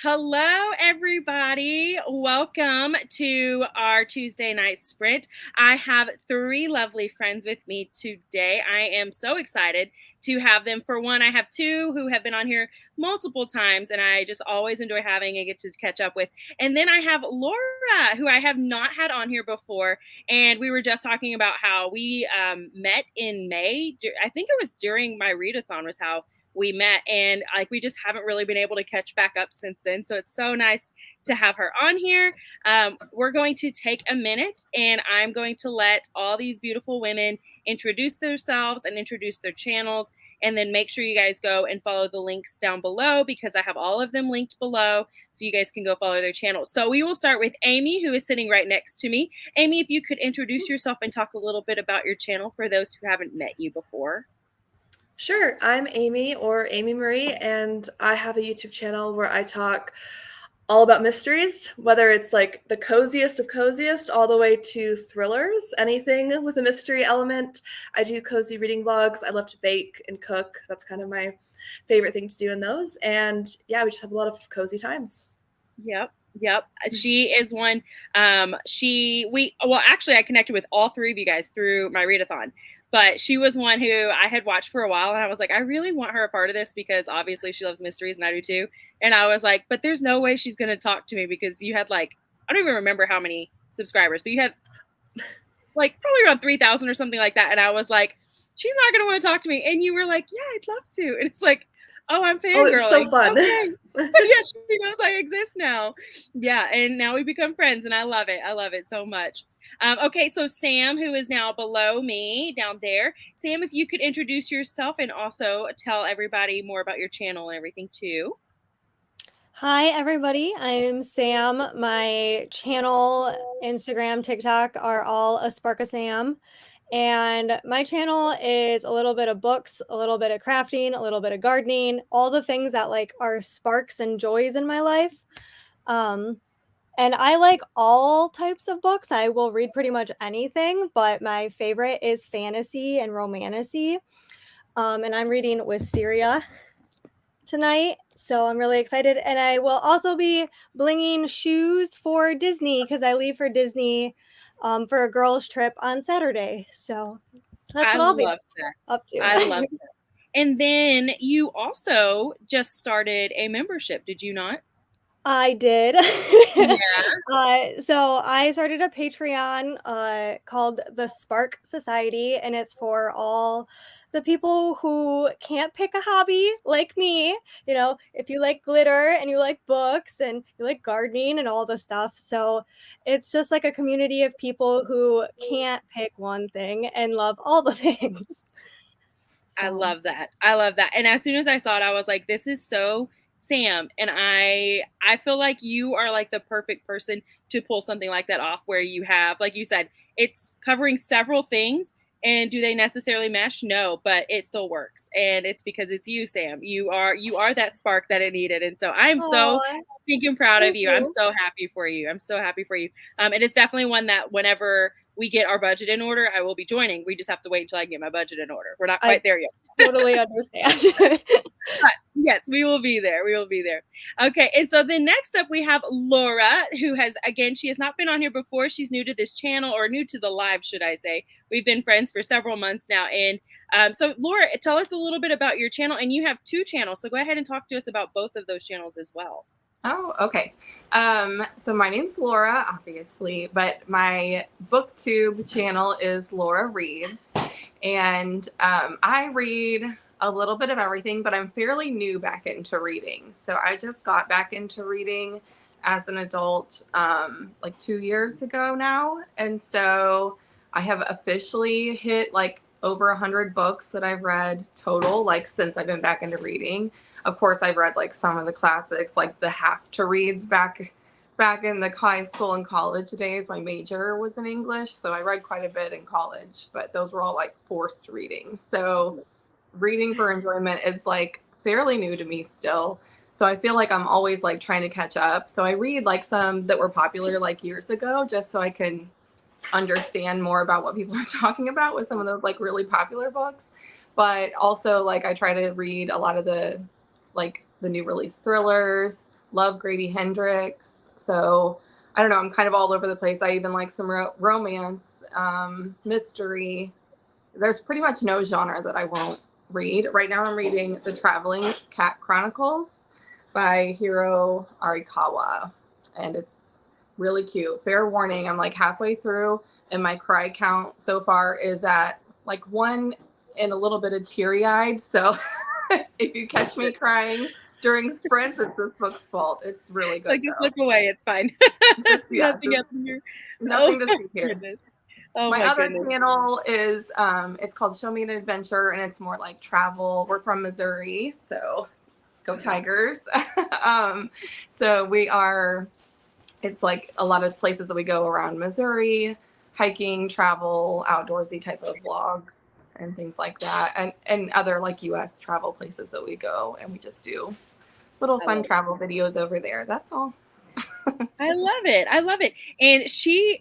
Hello, everybody. Welcome to our Tuesday night sprint. I have three lovely friends with me today. I am so excited to have them. For one, I have two who have been on here multiple times, and I just always enjoy having and get to catch up with. And then I have Laura, who I have not had on here before. And we were just talking about how we met in May. I think it was during my readathon was how we met, and like we just haven't really been able to catch back up since then. So it's so nice to have her on here. We're going to take a minute, and I'm going to let all these beautiful women introduce themselves and introduce their channels, and then make sure you guys go and follow the links down below because I have all of them linked below so you guys can go follow their channels. So we will start with Amy, who is sitting right next to me. Amy, if you could introduce yourself and talk a little bit about your channel for those who haven't met you before. Sure, I'm Amy or Amy Marie, and I have a YouTube channel where I talk all about mysteries, whether it's like the coziest of coziest all the way to thrillers, anything with a mystery element. I do cozy reading vlogs. I love to bake and cook. That's kind of my favorite thing to do in those. And yeah, we just have a lot of cozy times. Yep. She is one. Actually, I connected with all three of you guys through my readathon, but she was one who I had watched for a while, and I was like, I really want her a part of this because obviously she loves mysteries and I do too. And I was like, but there's no way she's going to talk to me because you had like, I don't even remember how many subscribers, but you had like probably around 3,000 or something like that. And I was like, she's not going to want to talk to me. And you were like, yeah, I'd love to. And it's like, oh, I'm fangirling. Oh, it was so fun. Okay. Yeah, she knows I exist now. Yeah, and now we become friends, and I love it. I love it so much. Okay, so Sam, who is now below me down there. Sam, if you could introduce yourself and also tell everybody more about your channel and everything too. Hi, everybody. I'm Sam. My channel, Instagram, TikTok are all a Spark of Sam. And my channel is a little bit of books, a little bit of crafting, a little bit of gardening, all the things that like are sparks and joys in my life. And I like all types of books. I will read pretty much anything, but my favorite is fantasy and romantasy. And I'm reading Wisteria tonight, so I'm really excited. And I will also be blinging shoes for Disney because I leave for Disney for a girls' trip on Saturday. So that's what I'll be up to. I love that. And then you also just started a membership, did you not? I did. Yeah. So I started a Patreon called the Spark Society, and it's for all the people who can't pick a hobby like me. You know, if you like glitter and you like books and you like gardening and all the stuff. So it's just like a community of people who can't pick one thing and love all the things. I love that. I love that. And as soon as I saw it, I was like, this is so Sam. And I feel like you are like the perfect person to pull something like that off where you have, like you said, it's covering several things. And do they necessarily mesh? No, but it still works. And it's because it's you, Sam. You are that spark that it needed. And so I'm so stinking proud of you. I'm so happy for you. I'm so happy for you. And it's definitely one that whenever we get our budget in order, I will be joining. We just have to wait until I get my budget in order. We're not quite there yet. Totally understand. But yes, we will be there. We will be there. Okay. And so then next up we have Laura, who has, again, she has not been on here before. She's new to this channel, or new to the live, should I say. We've been friends for several months now. And so Laura, tell us a little bit about your channel. And you have two channels. So go ahead and talk to us about both of those channels as well. Oh, okay. So my name's Laura, obviously, but my BookTube channel is Laura Reads. And I read a little bit of everything, but I'm fairly new back into reading. So I just got back into reading as an adult like 2 years ago now. And so I have officially hit like over 100 books that I've read total, like since I've been back into reading. Of course, I've read like some of the classics, like the have to reads back in the high school and college days. My major was in English, so I read quite a bit in college, but those were all like forced readings. So reading for enjoyment is like fairly new to me still. So I feel like I'm always like trying to catch up. So I read like some that were popular like years ago, just so I can understand more about what people are talking about with some of those like really popular books. But also like I try to read a lot of the like the new release thrillers, love Grady Hendrix. So I don't know, I'm kind of all over the place. I even like some romance, mystery. There's pretty much no genre that I won't read. Right now I'm reading The Traveling Cat Chronicles by Hiro Arikawa, and it's really cute. Fair warning, I'm like halfway through, and my cry count so far is at like 1 and a little bit of teary-eyed. So if you catch me crying during sprints, it's this book's fault. It's really good. Like, just look away. It's fine. Nothing up here. Nothing to see here. Goodness. Oh my other goodness. channel is it's called Show Me an Adventure, and it's more like travel. We're from Missouri, so go Tigers. So we are, it's like a lot of places that we go around Missouri, hiking, travel, outdoorsy type of vlogs and things like that, and other like US travel places that we go, and we just do little fun travel videos over there. That's all. I love it. I love it. And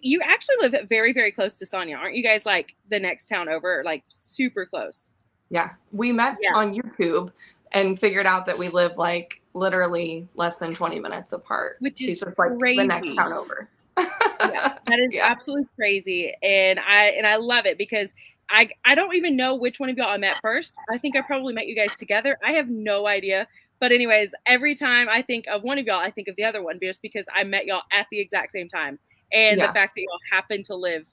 you actually live very, very close to Sonia. Aren't you guys like the next town over, like super close? Yeah. We met on YouTube and figured out that we live like literally less than 20 minutes apart. Which is She's just like crazy. the next town over. Yeah, that is absolutely crazy. And I love it because I don't even know which one of y'all I met first. I think I probably met you guys together. I have no idea. But anyways, every time I think of one of y'all, I think of the other one just because I met y'all at the exact same time. And the fact that y'all happen to live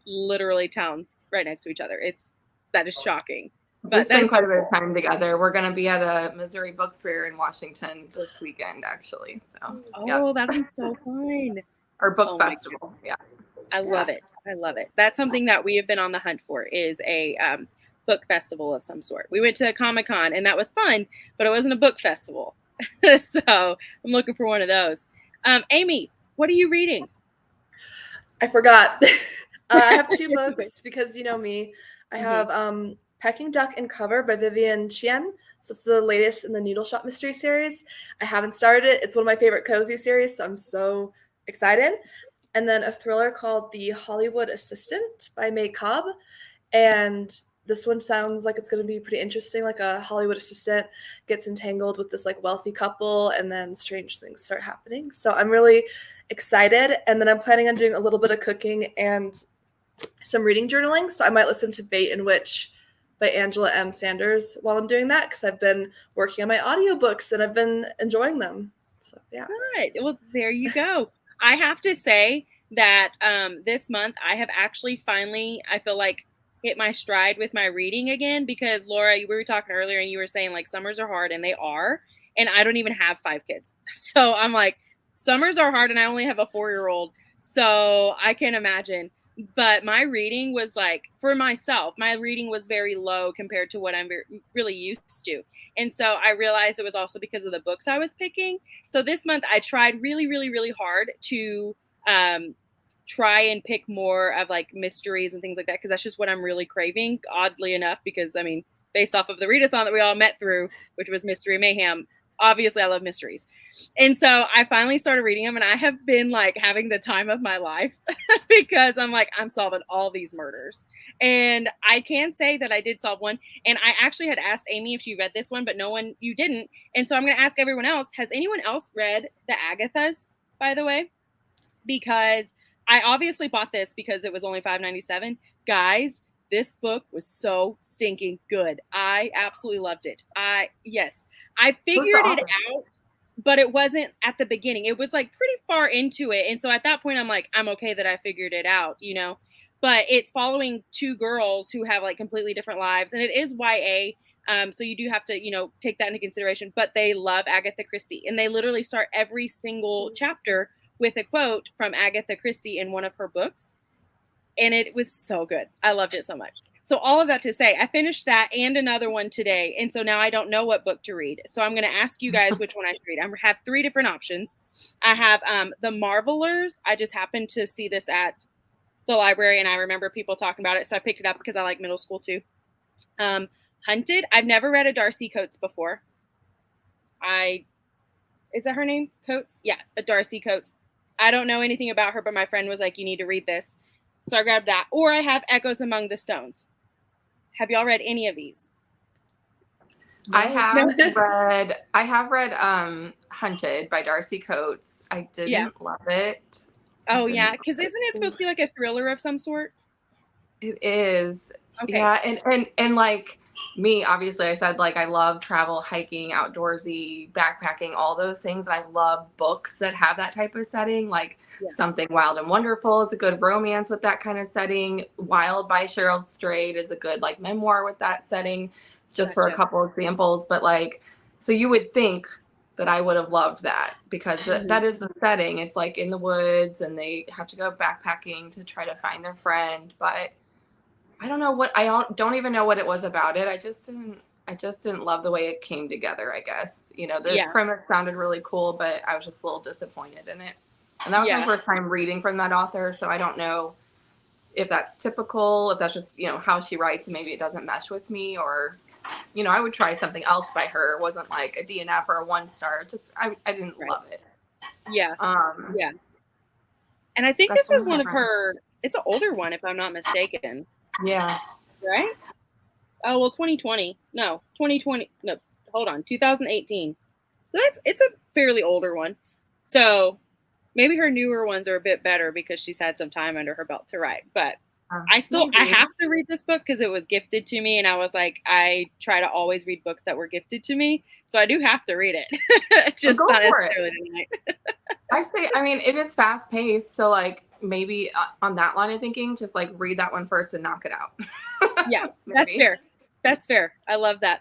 literally towns right next to each other. That is shocking. But we spent quite a bit of time together. We're going to be at a Missouri book fair in Washington this weekend, actually. So, that'd be so fun. Our book festival. Yeah. I love it. I love it. That's something that we have been on the hunt for is a book festival of some sort. We went to Comic-Con and that was fun, but it wasn't a book festival. So I'm looking for one of those. Amy, what are you reading? I forgot. I have 2 books because you know me. I have Peking Duck and Cover by Vivian Chien. So it's the latest in the Needle Shop mystery series. I haven't started it. It's one of my favorite cozy series, so I'm so excited. And then a thriller called The Hollywood Assistant by May Cobb. And this one sounds like it's going to be pretty interesting. Like a Hollywood assistant gets entangled with this like wealthy couple, and then strange things start happening. So I'm really excited. And then I'm planning on doing a little bit of cooking and some reading journaling. So I might listen to Bait and Witch by Angela M. Sanders while I'm doing that, because I've been working on my audiobooks and I've been enjoying them. So yeah. Good. Well, there you go. I have to say that this month I have actually finally, I feel like, hit my stride with my reading again, because Laura, we were talking earlier and you were saying like summers are hard, and they are, and I don't even have 5 kids. So I'm like, summers are hard and I only have a 4-year-old. So I can imagine. But my reading was like, for myself, my reading was very low compared to what I'm really used to. And so I realized it was also because of the books I was picking. So this month I tried really, really, really hard to try and pick more of like mysteries and things like that, because that's just what I'm really craving, oddly enough, because I mean, based off of the readathon that we all met through, which was Mystery Mayhem, obviously I love mysteries. And so I finally started reading them, and I have been like having the time of my life because I'm like, I'm solving all these murders. And I can say that I did solve one. And I actually had asked Amy if you read this one, but you didn't. And so I'm going to ask everyone else, has anyone else read the Agathas, by the way? Because I obviously bought this because it was only $5.97. Guys, this book was so stinking good. I absolutely loved it. I figured it out, but it wasn't at the beginning. It was like pretty far into it. And so at that point, I'm like, I'm okay that I figured it out, you know? But it's following 2 girls who have like completely different lives. And it is YA. So you do have to, you know, take that into consideration. But they love Agatha Christie. And they literally start every single chapter with a quote from Agatha Christie in one of her books. And it was so good. I loved it so much. So all of that to say, I finished that and another one today. And so now I don't know what book to read. So I'm going to ask you guys which one I should read. I have 3 different options. I have The Marvelers. I just happened to see this at the library, and I remember people talking about it. So I picked it up because I like middle school too. Hunted. I've never read a Darcy Coates before. Is that her name? Coates? Yeah, a Darcy Coates. I don't know anything about her, but my friend was like, you need to read this. So I grabbed that. Or I have Echoes Among the Stones. Have y'all read any of these? I No. have read Hunted by Darcy Coates. I didn't love it. Oh, Didn't yeah. love Because isn't it it. supposed to be like a thriller of some sort? It is. Okay. Yeah, and like me, obviously I said like I love travel, hiking, outdoorsy, backpacking, all those things. And I love books that have that type of setting. Like Yeah. Something Wild and Wonderful is a good romance with that kind of setting. Wild by Cheryl Strayed is a good like memoir with that setting, just for a Gotcha. couple examples. But like, so you would think that I would have loved that because that is the setting. It's like in the woods and they have to go backpacking to try to find their friend. But I don't know what don't even know what it was about it. I just didn't love the way it came together, I guess. You know, the Yeah. premise sounded really cool, but I was just a little disappointed in it. And that was my Yeah. first time reading from that author, so I don't know if that's typical, if that's just, how she writes and maybe it doesn't mesh with me, or I would try something else by her. It wasn't like a DNF or a 1-star. Just I didn't Right. love it. Yeah. Um Yeah. And I think That's this was one one of of mine. her, it's an older one if I'm not mistaken, Yeah. right? Oh, well, 2020. No, 2020. No, hold on. 2018. So it's a fairly older one. So maybe her newer ones are a bit better because she's had some time under her belt to write. But I Maybe. have to read this book because it was gifted to me, and I was like, I try to always read books that were gifted to me, so I do have to read it. Just Go not for it. necessarily tonight. I mean, it is fast paced, so like maybe on that line of thinking, just like read that one first and knock it out. Yeah, that's fair. That's fair. I love that.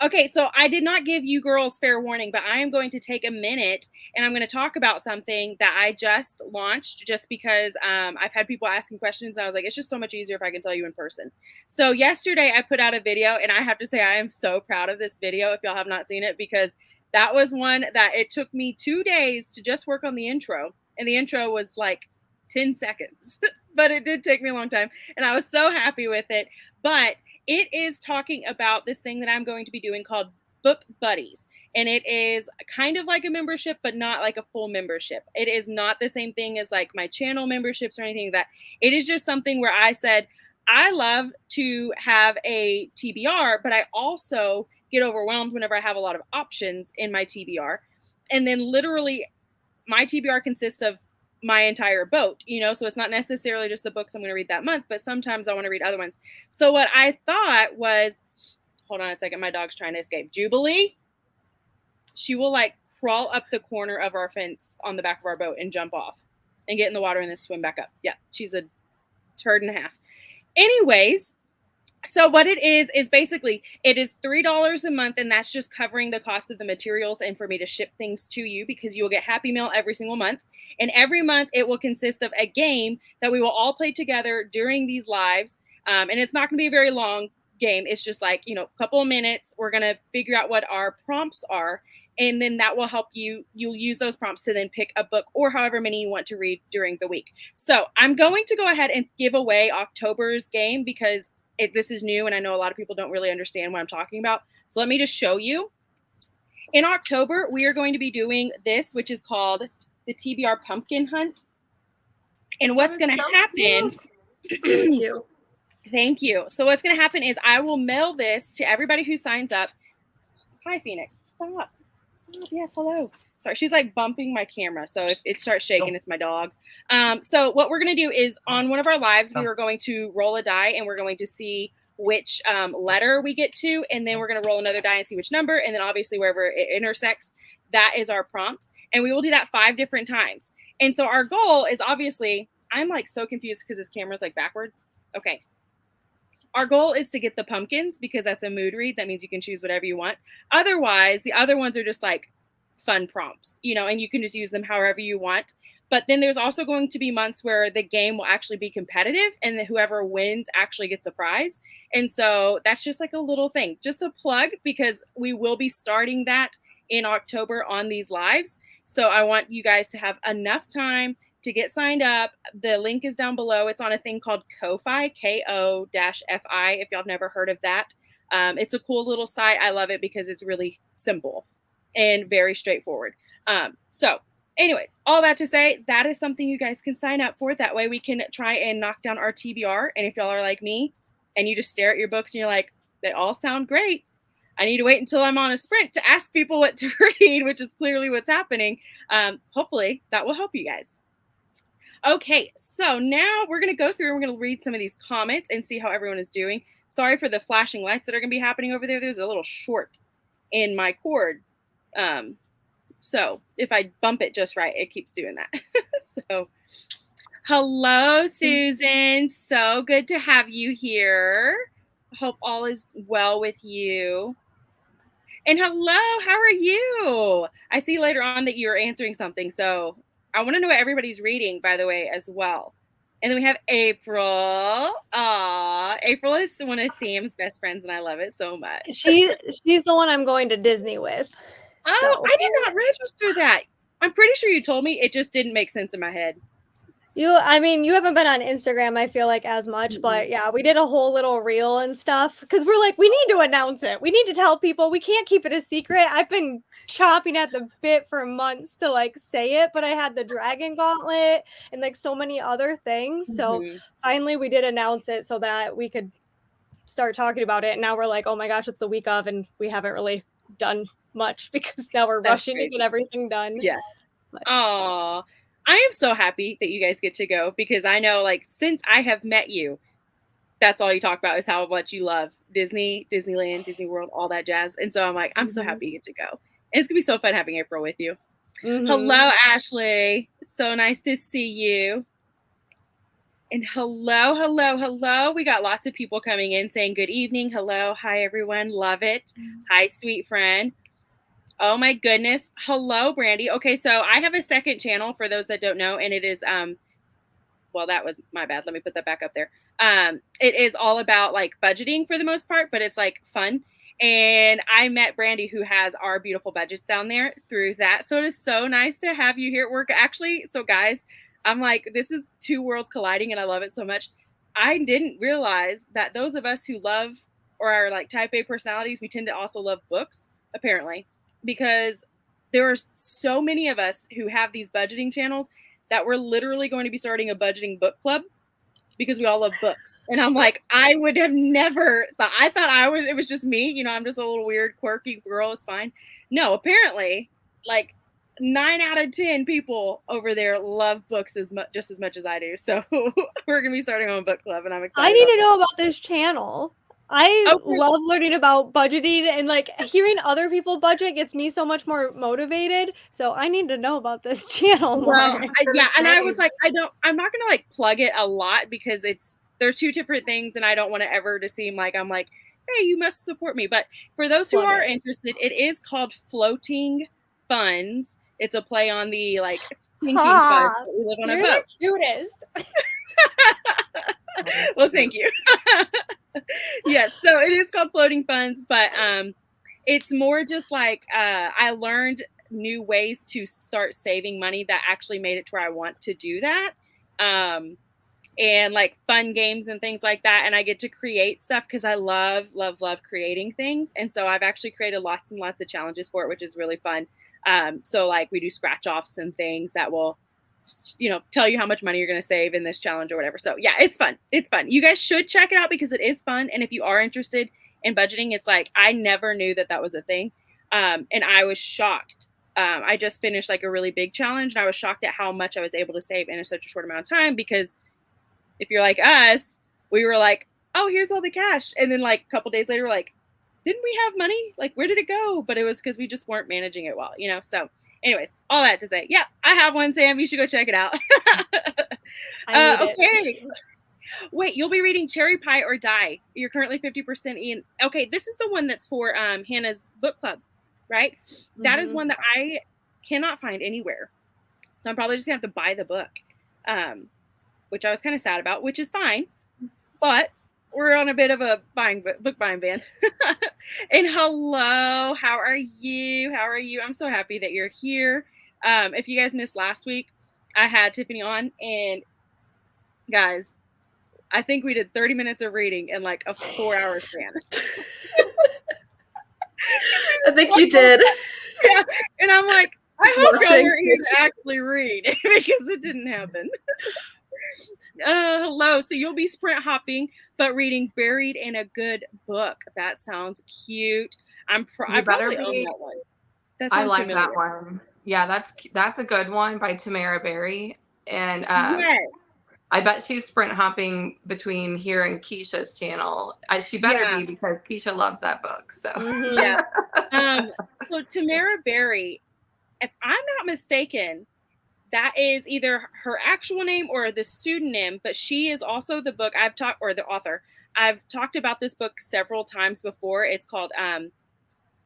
Okay, so I did not give you girls fair warning, but I am going to take a minute and I'm going to talk about something that I just launched just because I've had people asking questions and I was like, it's just so much easier if I can tell you in person. So yesterday I put out a video and I have to say I am so proud of this video if y'all have not seen it, because that was one that it took me 2 days to just work on the intro. And the intro was like 10 seconds, but it did take me a long time. And I was so happy with it. But it is talking about this thing that I'm going to be doing called Book Buddies. And it is kind of like a membership, but not like a full membership. It is not the same thing as like my channel memberships or anything like that. It is just something where I said, I love to have a TBR, but I also get overwhelmed whenever I have a lot of options in my TBR. And then literally my TBR consists of my entire boat, so it's not necessarily just the books I'm going to read that month, but sometimes I want to read other ones. So what I thought was, hold on a second, my dog's trying to escape. Jubilee, she will like crawl up the corner of our fence on the back of our boat and jump off and get in the water and then swim back up. Yeah, she's a turd and a half. Anyways, so what it is basically it is $3 a month, and that's just covering the cost of the materials and for me to ship things to you, because you will get Happy Mail every single month. And every month it will consist of a game that we will all play together during these lives. And it's not going to be a very long game. It's just like, a couple of minutes. We're going to figure out what our prompts are. And then that will help you. You'll use those prompts to then pick a book or however many you want to read during the week. So I'm going to go ahead and give away October's game because this is new and I know a lot of people don't really understand what I'm talking about. So let me just show you. In October, we are going to be doing this, which is called the TBR Pumpkin Hunt. And what's going to happen... Thank you. Thank you. So what's going to happen is I will mail this to everybody who signs up. Hi, Phoenix. Stop. Yes, hello. Sorry, she's like bumping my camera. So if it starts shaking, it's my dog. So what we're going to do is on one of our lives, we are going to roll a die and we're going to see which letter we get to. And then we're going to roll another die and see which number. And then obviously wherever it intersects, that is our prompt. And we will do that 5 different times. And so our goal is obviously, I'm like so confused because this camera's like backwards. Okay. Our goal is to get the pumpkins because that's a mood read. That means you can choose whatever you want. Otherwise, the other ones are just like fun prompts, and you can just use them however you want. But then there's also going to be months where the game will actually be competitive and that whoever wins actually gets a prize. And so that's just like a little thing, just a plug, because we will be starting that in October on these lives. So I want you guys to have enough time to get signed up. The link is down below. It's on a thing called Ko-Fi, Ko-Fi, if y'all have never heard of that. It's a cool little site. I love it because it's really simple and very straightforward. So anyways, all that to say, that is something you guys can sign up for. That way we can try and knock down our TBR. And if y'all are like me and you just stare at your books and you're like, they all sound great, I need to wait until I'm on a sprint to ask people what to read, which is clearly what's happening. Hopefully that will help you guys. Okay, so now we're going to go through and we're going to read some of these comments and see how everyone is doing. Sorry for the flashing lights that are going to be happening over there. There's a little short in my cord. So if I bump it just right, it keeps doing that. So hello, Susan. So good to have you here. Hope all is well with you. And hello, how are you? I see later on that you're answering something. So I want to know what everybody's reading, by the way, as well. And then we have April. April is one of Sam's best friends, and I love it so much. She's the one I'm going to Disney with. Oh, So. I did not register that. I'm pretty sure you told me. It just didn't make sense in my head. You haven't been on Instagram, I feel like, as much, but yeah, we did a whole little reel and stuff because we're like, we need to announce it. We need to tell people. We can't keep it a secret. I've been chopping at the bit for months to like say it, but I had the Dragon Gauntlet and like so many other things. So finally we did announce it so that we could start talking about it. And now we're like, oh my gosh, it's the week of, and we haven't really done much because now we're rushing to get everything done. Yeah. Oh, I am so happy that you guys get to go because I know, like, since I have met you, that's all you talk about is how much you love Disney, Disneyland, Disney World, all that jazz. And so I'm like, I'm so happy you get to go. And it's going to be so fun having April with you. Hello, Ashley. It's so nice to see you. And hello. We got lots of people coming in saying good evening. Hello. Hi, everyone. Love it. Hi, sweet friend. Oh my goodness. Hello, Brandy. Okay, so I have a second channel for those that don't know, and it is well, that was my bad. Let me put that back up there. It is all about like budgeting for the most part, but it's like fun. And I met Brandy, who has our beautiful budgets down there, through that. So it is so nice to have you here at work. Actually, so guys, I'm like, this is two worlds colliding, and I love it so much. I didn't realize that those of us who love or are like type A personalities, we tend to also love books, apparently. Because there are so many of us who have these budgeting channels that we're literally going to be starting a budgeting book club because we all love books. And I'm like, I would have never thought, it was just me, you know, I'm just a little weird, quirky girl. It's fine. No, apparently like 9 out of 10 people over there love books just as much as I do. So we're going to be starting on a book club and I'm excited. I need to know about this channel. I love learning about budgeting, and like hearing other people budget gets me so much more motivated. So I need to know about this channel more. Well, yeah, and I was like, I'm not gonna like plug it a lot because they're two different things, and I don't want to ever to seem like I'm like, hey, you must support me. But for those who are interested, it is called Floating Funds. It's a play on the like sinking funds that we live on a boat. You're the cutest. Well, thank you. Yes, so it is called Floating Funds, but it's more just like I learned new ways to start saving money that actually made it to where I want to do that. And like fun games and things like that. And I get to create stuff because I love creating things. And so I've actually created lots and lots of challenges for it, which is really fun. So like we do scratch offs and things that will, you know, tell you how much money you're going to save in this challenge or whatever. So yeah, it's fun. It's fun. You guys should check it out because it is fun. And if you are interested in budgeting, it's like, I never knew that was a thing. And I was shocked. I just finished like a really big challenge and I was shocked at how much I was able to save in such a short amount of time. Because if you're like us, we were like, oh, here's all the cash. And then like a couple days later, we're like, didn't we have money? Like, where did it go? But it was because we just weren't managing it well, you know? So anyways, all that to say, yeah, I have one, Sam. You should go check it out. Okay. Wait, you'll be reading Cherry Pie or Die. You're currently 50% in. Okay, this is the one that's for Hannah's book club, right? Mm-hmm. That is one that I cannot find anywhere. So I'm probably just going to have to buy the book, which I was kind of sad about, which is fine. But we're on a bit of a book buying ban. And hello, how are you? I'm so happy that you're here. If you guys missed last week, I had Tiffany on, and guys, I think we did 30 minutes of reading in like a 4-hour span. I think you did. Yeah, and I'm like, I hope y'all were here to actually read because it didn't happen. Hello. So you'll be sprint hopping, but reading Buried in a Good Book. That sounds cute. I probably own that one. That I sounds like familiar. that one. Yeah, that's a good one by Tamara Berry. And Yes. I bet she's sprint hopping between here and Keisha's channel. She better be, because Keisha loves that book. So yeah. So Tamara Berry, if I'm not mistaken, that is either her actual name or the pseudonym, but she is also the book the author. I've talked about this book several times before. It's called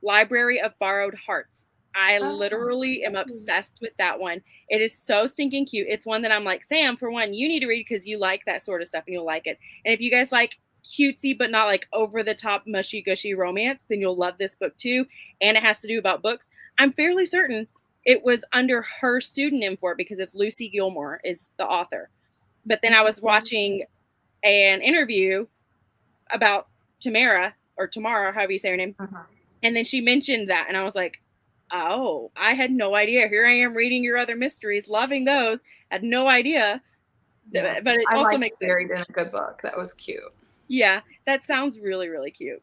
Library of Borrowed Hearts. I literally am obsessed with that one. It is so stinking cute. It's one that I'm like, Sam, for one, you need to read because you like that sort of stuff and you'll like it. And if you guys like cutesy but not like over the top mushy gushy romance, then you'll love this book too. And it has to do about books. I'm fairly certain it was under her pseudonym for it because it's Lucy Gilmore is the author. But then I was watching an interview about Tamara, however you say her name. And then she mentioned that. And I was like, oh, I had no idea. Here I am reading your other mysteries, loving those. Had no idea. Yeah. But it also makes sense. Buried in a Good Book. That was cute. Yeah, that sounds really, really cute.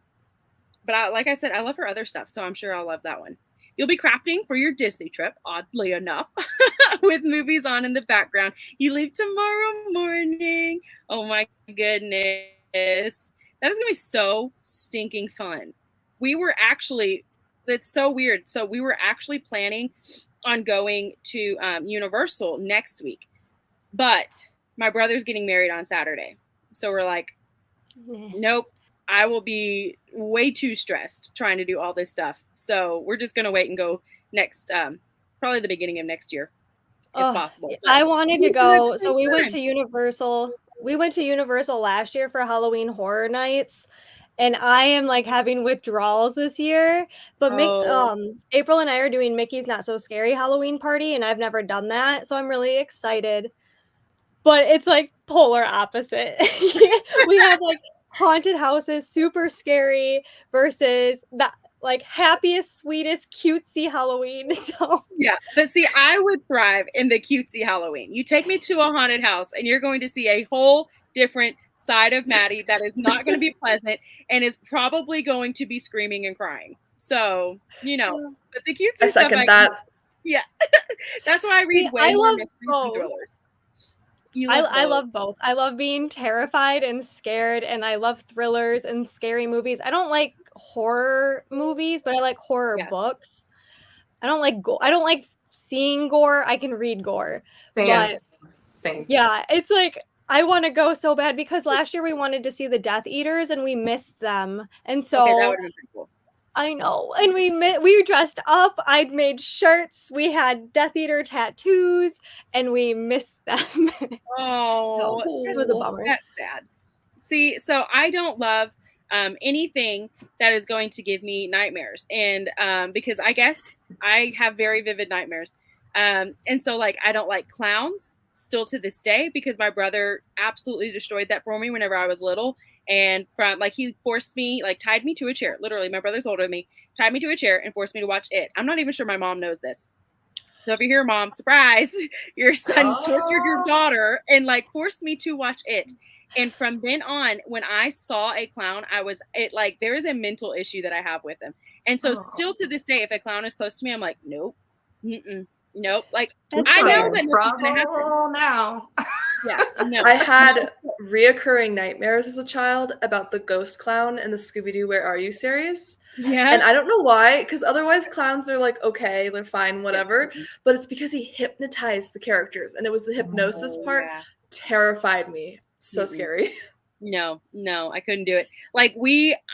But like I said, I love her other stuff, so I'm sure I'll love that one. You'll be crafting for your Disney trip, oddly enough, with movies on in the background. You leave tomorrow morning. Oh my goodness. That is going to be so stinking fun. It's so weird. So we were actually planning on going to Universal next week, but my brother's getting married on Saturday. So we're like, nope, I will be way too stressed trying to do all this stuff. So we're just going to wait and go next, probably the beginning of next year, if possible. I wanted to go. So we went to Universal. We went to Universal last year for Halloween Horror Nights. And I am like having withdrawals this year. But April and I are doing Mickey's Not So Scary Halloween Party, and I've never done that. So I'm really excited. But it's like polar opposite. We have like haunted houses, super scary, versus the like happiest, sweetest, cutesy Halloween. So yeah, but see, I would thrive in the cutesy Halloween. You take me to a haunted house and you're going to see a whole different side of Maddie that is not going to be pleasant and is probably going to be screaming and crying. So, but the cutesy I stuff. Second that. Yeah. That's why I read way more mysteries and thrillers. I love both. I love being terrified and scared, and I love thrillers and scary movies. I don't like horror movies, but I like horror books. I don't like seeing gore. I can read gore. Same. Yeah, it's like I want to go so bad because last year we wanted to see the Death Eaters and we missed them, and so that would have been pretty cool. I know, and we dressed up. I'd made shirts. We had Death Eater tattoos, and we missed them. Oh, so it was a bummer. That's sad. See, so I don't love anything that is going to give me nightmares, and because I guess I have very vivid nightmares, and so like I don't like clowns still to this day because my brother absolutely destroyed that for me whenever I was little. And from like he forced me, like tied me to a chair. Literally, my brother's older than me, tied me to a chair and forced me to watch it. I'm not even sure my mom knows this. So if you hear, Mom, surprise, your son tortured your daughter and like forced me to watch it. And from then on, when I saw a clown, there is a mental issue that I have with him. And so still to this day, if a clown is close to me, I'm like, nope, nope. Like I know that nothing's gonna happen now. Yeah, no. I had reoccurring nightmares as a child about the ghost clown in the Scooby-Doo Where Are You series. Yeah. And I don't know why, because otherwise clowns are like, okay, they're fine, whatever. But it's because he hypnotized the characters. And it was the hypnosis part terrified me. So scary. No, I couldn't do it. Like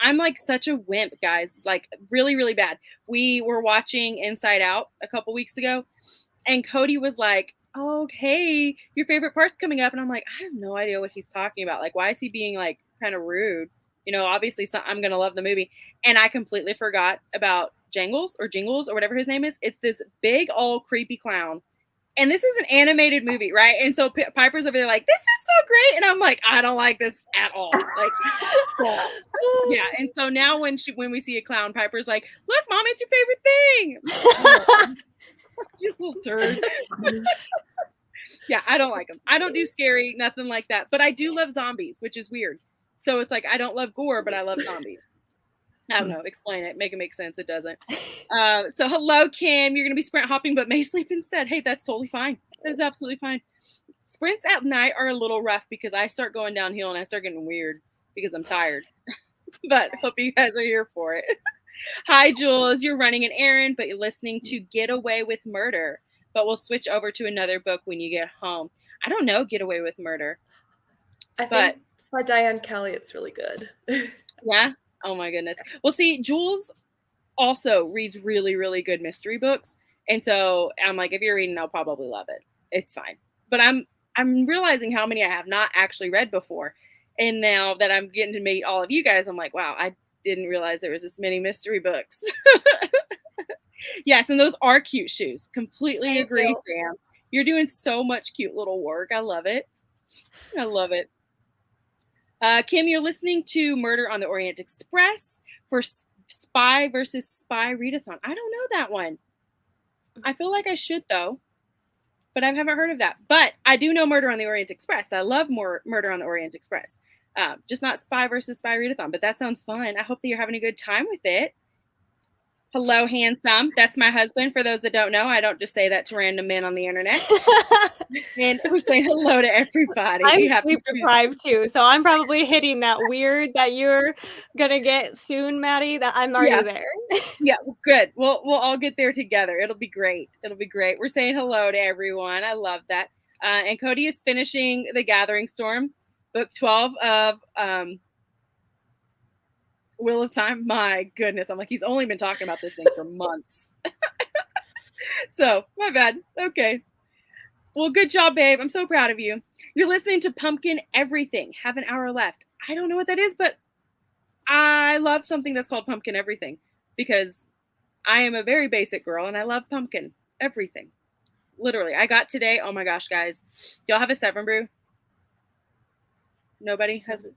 I'm like such a wimp, guys. Like really, really bad. We were watching Inside Out a couple weeks ago. And Cody was like, okay, your favorite part's coming up. And I'm like, I have no idea what he's talking about. Like, why is he being like kind of rude? Obviously I'm going to love the movie. And I completely forgot about Jingles or whatever his name is. It's this big old creepy clown. And this is an animated movie, right? And so Piper's over there like, this is so great. And I'm like, I don't like this at all. Like, yeah. And so now when we see a clown, Piper's like, look, Mom, it's your favorite thing. You little turd. Yeah, I don't like them. I don't do scary, nothing like that. But I do love zombies, which is weird. So it's like I don't love gore, but I love zombies. I don't know. Explain it. Make it make sense. It doesn't. So hello, Kim. You're going to be sprint hopping, but may sleep instead. Hey, that's totally fine. That is absolutely fine. Sprints at night are a little rough because I start going downhill and I start getting weird because I'm tired. But hope you guys are here for it. Hi, Jules. You're running an errand, but you're listening to Get Away with Murder. But we'll switch over to another book when you get home. I don't know Get Away with Murder. I think it's by Diane Kelly. It's really good. Yeah? Oh, my goodness. Well, see, Jules also reads really, really good mystery books. And so I'm like, if you're reading, I'll probably love it. It's fine. But I'm realizing how many I have not actually read before. And now that I'm getting to meet all of you guys, I'm like, wow, I didn't realize there was this many mystery books. Yes, and those are cute shoes. Completely agree, Sam. You're doing so much cute little work. I love it. I love it. Kim, you're listening to Murder on the Orient Express for Spy versus Spy Readathon. I don't know that one. I feel like I should, though. But I haven't heard of that. But I do know Murder on the Orient Express. I love Murder on the Orient Express. Just not Spy versus Spy Readathon. But that sounds fun. I hope that you're having a good time with it. Hello, handsome. That's my husband. For those that don't know, I don't just say that to random men on the internet. And we're saying hello to everybody. I'm sleep deprived too, so I'm probably hitting that weird that you're gonna get soon, Maddie. That I'm already there. Yeah, good. We'll all get there together. It'll be great. It'll be great. We're saying hello to everyone. I love that. And Cody is finishing The Gathering Storm, book 12 of Wheel of Time. My goodness. I'm like, he's only been talking about this thing for months. So, my bad. Okay. Well, good job, babe. I'm so proud of you. You're listening to Pumpkin Everything. Have an hour left. I don't know what that is, but I love something that's called Pumpkin Everything because I am a very basic girl and I love pumpkin everything. Literally. I got today, oh my gosh, guys. Y'all have a 7 brew? Nobody has it?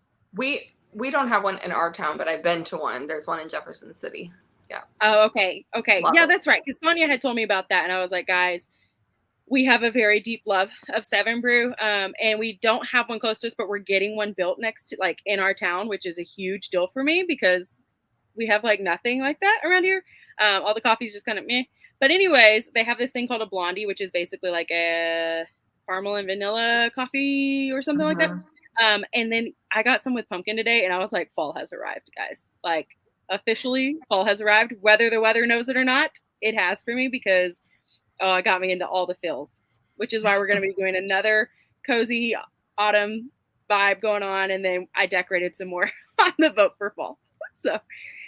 We don't have one in our town, but I've been to one. There's one in Jefferson City. Yeah. Oh, okay. Love yeah, it. That's right. Because Sonia had told me about that, and I was like, guys, we have a very deep love of 7 brew, and we don't have one close to us, but we're getting one built next to, like, in our town, which is a huge deal for me because we have like nothing like that around here. All the coffee's just kind of meh. But anyways, they have this thing called a blondie, which is basically like a caramel and vanilla coffee or something like that. And then I got some with pumpkin today, and I was like, fall has arrived, guys. Like, officially, fall has arrived. Whether the weather knows it or not, it has for me because it got me into all the feels, which is why we're going to be doing another cozy autumn vibe going on. And then I decorated some more on the boat for fall. So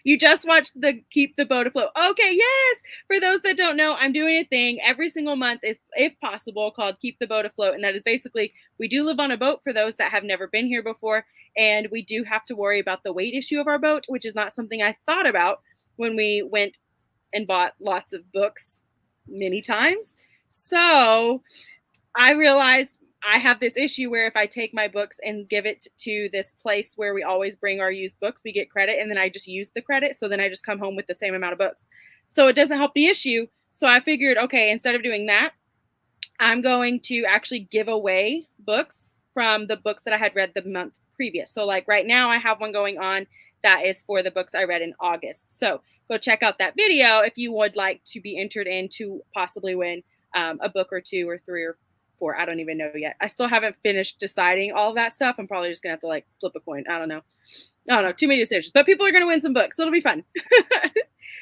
you just watched the Keep the Boat Afloat. Okay, yes. For those that don't know, I'm doing a thing every single month, if possible, called Keep the Boat Afloat. And that is basically, we do live on a boat for those that have never been here before. And we do have to worry about the weight issue of our boat, which is not something I thought about when we went and bought lots of books many times. So I realized I have this issue where if I take my books and give it to this place where we always bring our used books, we get credit, and then I just use the credit. So then I just come home with the same amount of books. So it doesn't help the issue. So I figured, okay, instead of doing that, I'm going to actually give away books from the books that I had read the month previous. So like right now I have one going on that is for the books I read in August. So go check out that video if you would like to be entered in to possibly win a book or 2 or 3 or 4. I don't even know yet. I still haven't finished deciding all of that stuff. I'm probably just gonna have to like flip a coin. I don't know. Too many decisions. But people are gonna win some books. So it'll be fun.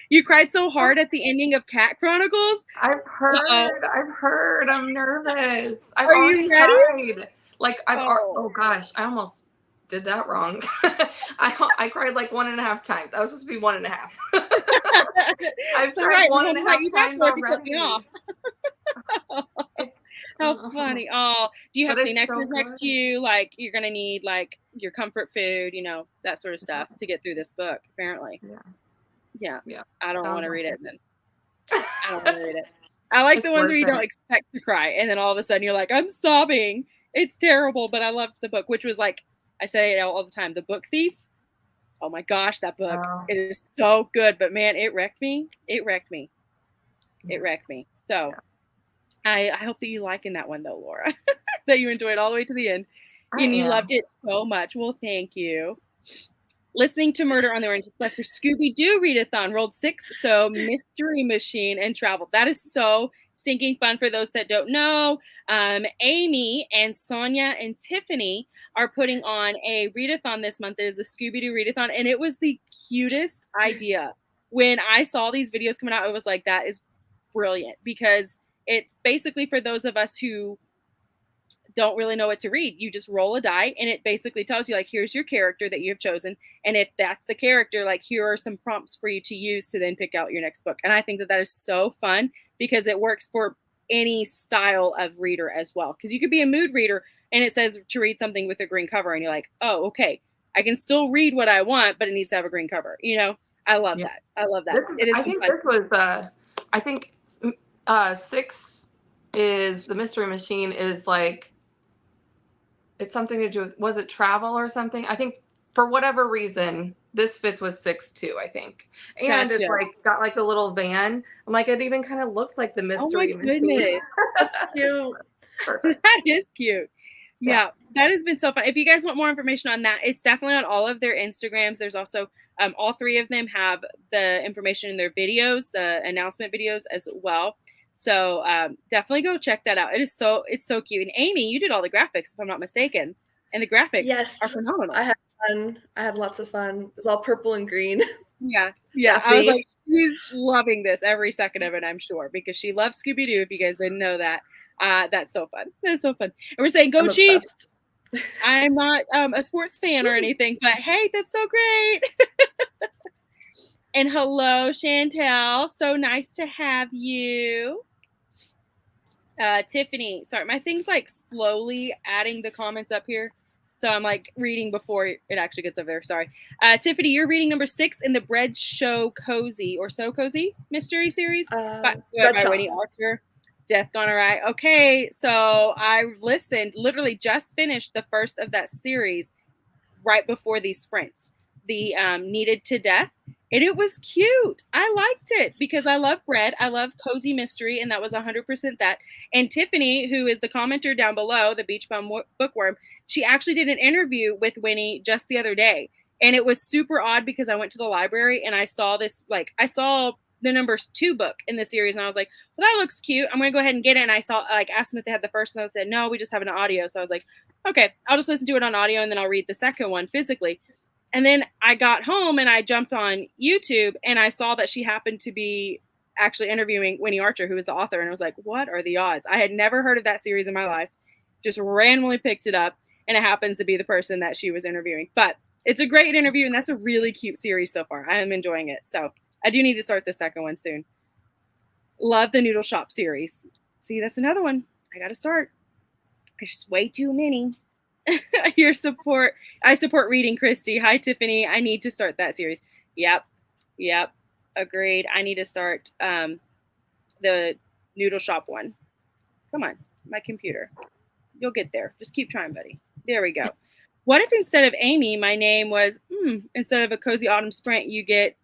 You cried so hard at the ending of Cat Chronicles. I've heard. I'm nervous. Are you ready? Cried. Like oh gosh, I almost did that wrong. I cried like 1.5 times. I was supposed to be 1.5. I've cried 1.5 times already. How funny. Oh, do you have Kleenexes next to you? Like, you're going to need, like, your comfort food, you know, that sort of stuff to get through this book, apparently. Yeah. I don't want to read it then. I don't want to read it. I like the ones where you don't expect to cry, and then all of a sudden you're like, I'm sobbing. It's terrible, but I loved the book, which was like, I say it all the time, The Book Thief. Oh my gosh, that book. It is so good, but man, it wrecked me. So I hope that you liking that one though, Laura. That you enjoyed all the way to the end. And you loved it so much. Well, thank you. Listening to Murder on the Orient Express for Scooby-Doo Readathon rolled 6. So Mystery Machine and Travel. That is so stinking fun for those that don't know. Amy and Sonia and Tiffany are putting on a readathon this month. It is the Scooby-Doo Readathon, and it was the cutest idea. When I saw these videos coming out, I was like, that is brilliant, because it's basically for those of us who don't really know what to read. You just roll a die, and it basically tells you, like, here's your character that you have chosen. And if that's the character, like, here are some prompts for you to use to then pick out your next book. And I think that is so fun, because it works for any style of reader as well. Because you could be a mood reader and it says to read something with a green cover, and you're like, oh, okay, I can still read what I want, but it needs to have a green cover. I love that. I love that. I think this was, I think 6 is the Mystery Machine is like, it's something to do with, was it travel or something? I think for whatever reason, this fits with 6 too, I think. And Gotcha. It's like got like the little van. I'm like, it even kind of looks like the Mystery Machine. Goodness. That's cute. That is cute. Yeah, that has been so fun. If you guys want more information on that, it's definitely on all of their Instagrams. There's also all 3 of them have the information in their videos, the announcement videos as well. So definitely go check that out. It's so cute. And Amy, you did all the graphics, if I'm not mistaken, and the graphics are phenomenal. I had fun. I had lots of fun. It was all purple and green. Yeah. I was like, she's loving this every second of it, I'm sure, because she loves Scooby-Doo. If you guys didn't know that. That's so fun. That's so fun. And we're saying, go I'm Chiefs. Obsessed. I'm not a sports fan or anything, but hey, that's so great. And hello, Chantel. So nice to have you. Tiffany, sorry, my thing's like slowly adding the comments up here. So I'm like reading before it actually gets over there. Sorry. Tiffany, you're reading number 6 in the Bread Show Cozy or So Cozy mystery series by Winnie Archer. Death Gone Awry. Okay, so I literally just finished the first of that series right before these sprints, the Needed to Death, and it was cute. I liked it because I love bread. I love cozy mystery, and that was 100% that. And Tiffany, who is the commenter down below, the Beach Bum Bookworm, she actually did an interview with Winnie just the other day, and it was super odd because I went to the library and I saw this, like, I saw the number 2 book in the series, and I was like, well, that looks cute, I'm gonna go ahead and get it. And I saw, like, asked them if they had the first one. They said no, we just have an audio. So I was like, okay, I'll just listen to it on audio, and then I'll read the second one physically. And then I got home and I jumped on YouTube and I saw that she happened to be actually interviewing Winnie Archer, who is the author, and I was like, what are the odds? I had never heard of that series in my life, just randomly picked it up, and it happens to be the person that she was interviewing. But it's a great interview, and that's a really cute series so far. I am enjoying it. So I do need to start the second one soon. Love the Noodle Shop series. See, that's another one I got to start. There's way too many. I support reading, Christy. Hi, Tiffany. I need to start that series. Yep. Agreed. I need to start the Noodle Shop one. Come on, my computer. You'll get there. Just keep trying, buddy. There we go. What if instead of Amy, my name was, instead of a Cozy Autumn Sprint, you get,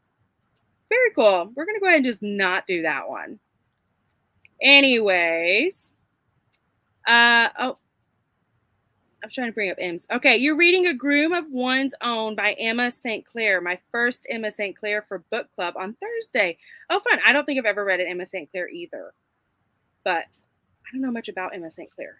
very cool. We're going to go ahead and just not do that one. Anyways. I'm trying to bring up M's. Okay, you're reading A Groom of One's Own by Emma St. Clair, my first Emma St. Clair for book club on Thursday. Oh, fun. I don't think I've ever read an Emma St. Clair either, but I don't know much about Emma St. Clair.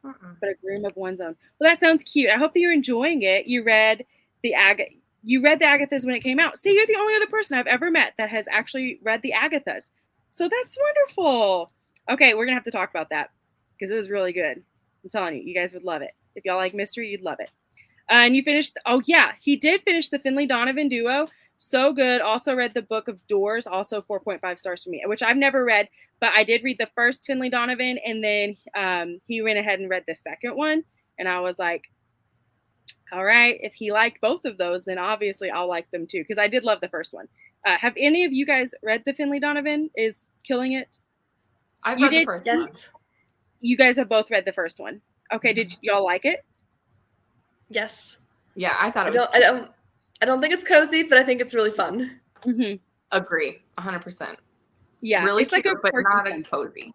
But A Groom of One's Own. Well, that sounds cute. I hope that you're enjoying it. You read the Agathas when it came out. See, you're the only other person I've ever met that has actually read the Agathas. So that's wonderful. Okay, we're going to have to talk about that because it was really good. I'm telling you, you guys would love it. If y'all like mystery, you'd love it. And you finished, he did finish the Finley Donovan duo. So good. Also read the Book of Doors, also 4.5 stars for me, which I've never read, but I did read the first Finley Donovan, and then he went ahead and read the second one. And I was like, all right, if he liked both of those, then obviously I'll like them too, because I did love the first one. Have any of you guys read the Finley Donovan? Is Killing It? I've read the first one. Yes. You guys have both read the first one. Okay, did y'all like it? Yes. Yeah, I thought it was. I don't think it's cozy, but I think it's really fun. Mm-hmm. Agree, 100%. Yeah, really it's cute, like a but not a cozy.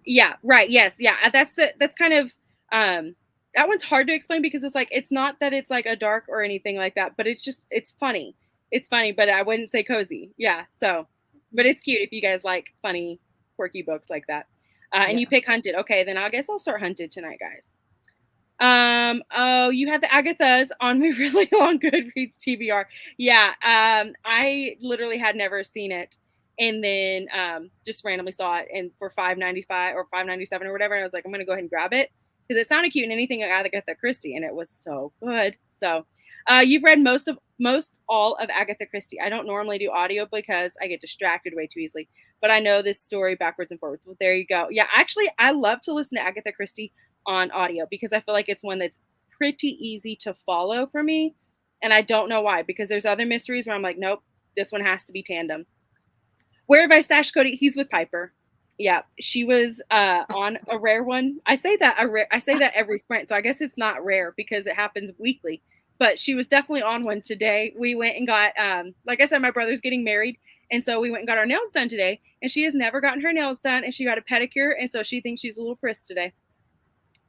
Yeah, right. Yes, yeah. That's kind of that one's hard to explain because it's like it's not that it's like a dark or anything like that, but it's funny. It's funny, but I wouldn't say cozy. Yeah. So, but it's cute if you guys like funny, quirky books like that. And you pick Hunted. Okay, then I guess I'll start Hunted tonight, guys. Oh, you have the Agathas on my really long Goodreads TBR. Yeah. I literally had never seen it, and then just randomly saw it, and for $5.95 or $5.97 or whatever, and I was like, I'm gonna go ahead and grab it because it sounded cute and anything Agatha Christie, and it was so good. So, you've read most all of Agatha Christie. I don't normally do audio because I get distracted way too easily, but I know this story backwards and forwards. Well, there you go. Yeah, actually, I love to listen to Agatha Christie on audio because I feel like it's one that's pretty easy to follow for me. And I don't know why, because there's other mysteries where I'm like, nope, this one has to be tandem. Where have I stashed Cody? He's with Piper. Yeah, she was on a rare one. I say that every sprint, so I guess it's not rare because it happens weekly. But she was definitely on one today. We went and got, like I said, my brother's getting married, and so we went and got our nails done today. And she has never gotten her nails done, and she got a pedicure, and so she thinks she's a little Pris today.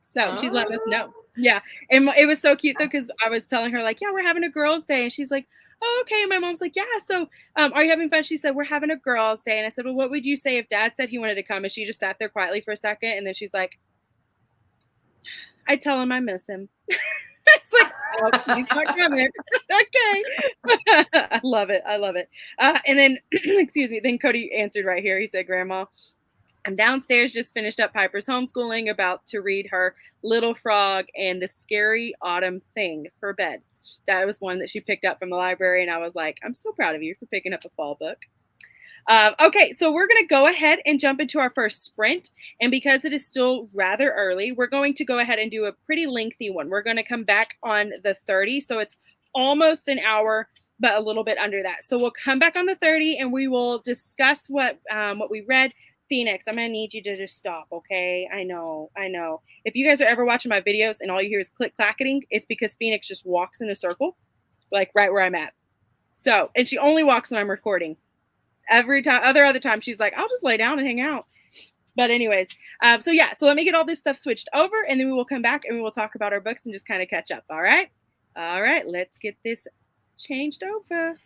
So she's letting us know. Yeah. And it was so cute though, because I was telling her, like, yeah, we're having a girls' day. And she's like, oh, okay. And my mom's like, yeah. So are you having fun? She said, we're having a girls' day. And I said, well, what would you say if Dad said he wanted to come? And she just sat there quietly for a second. And then she's like, I tell him I miss him. It's like, oh, he's not coming. Okay. I love it. I love it. And then, excuse me, then Cody answered right here. He said, Grandma, I'm downstairs, just finished up Piper's homeschooling, about to read her Little Frog and the Scary Autumn Thing for bed. That was one that she picked up from the library, and I was like, I'm so proud of you for picking up a fall book. Okay, so we're going to go ahead and jump into our first sprint, and because it is still rather early, we're going to go ahead and do a pretty lengthy one. We're going to come back on the 30, so it's almost an hour, but a little bit under that. So we'll come back on the 30, and we will discuss what we read. Phoenix, I'm going to need you to just stop, okay? I know. If you guys are ever watching my videos and all you hear is click-clacketing, it's because Phoenix just walks in a circle, like right where I'm at. So, and she only walks when I'm recording. Every time, other time, she's like, I'll just lay down and hang out. But anyways, so yeah, so let me get all this stuff switched over, and then we will come back and we will talk about our books and just kind of catch up, all right? All right, let's get this changed over.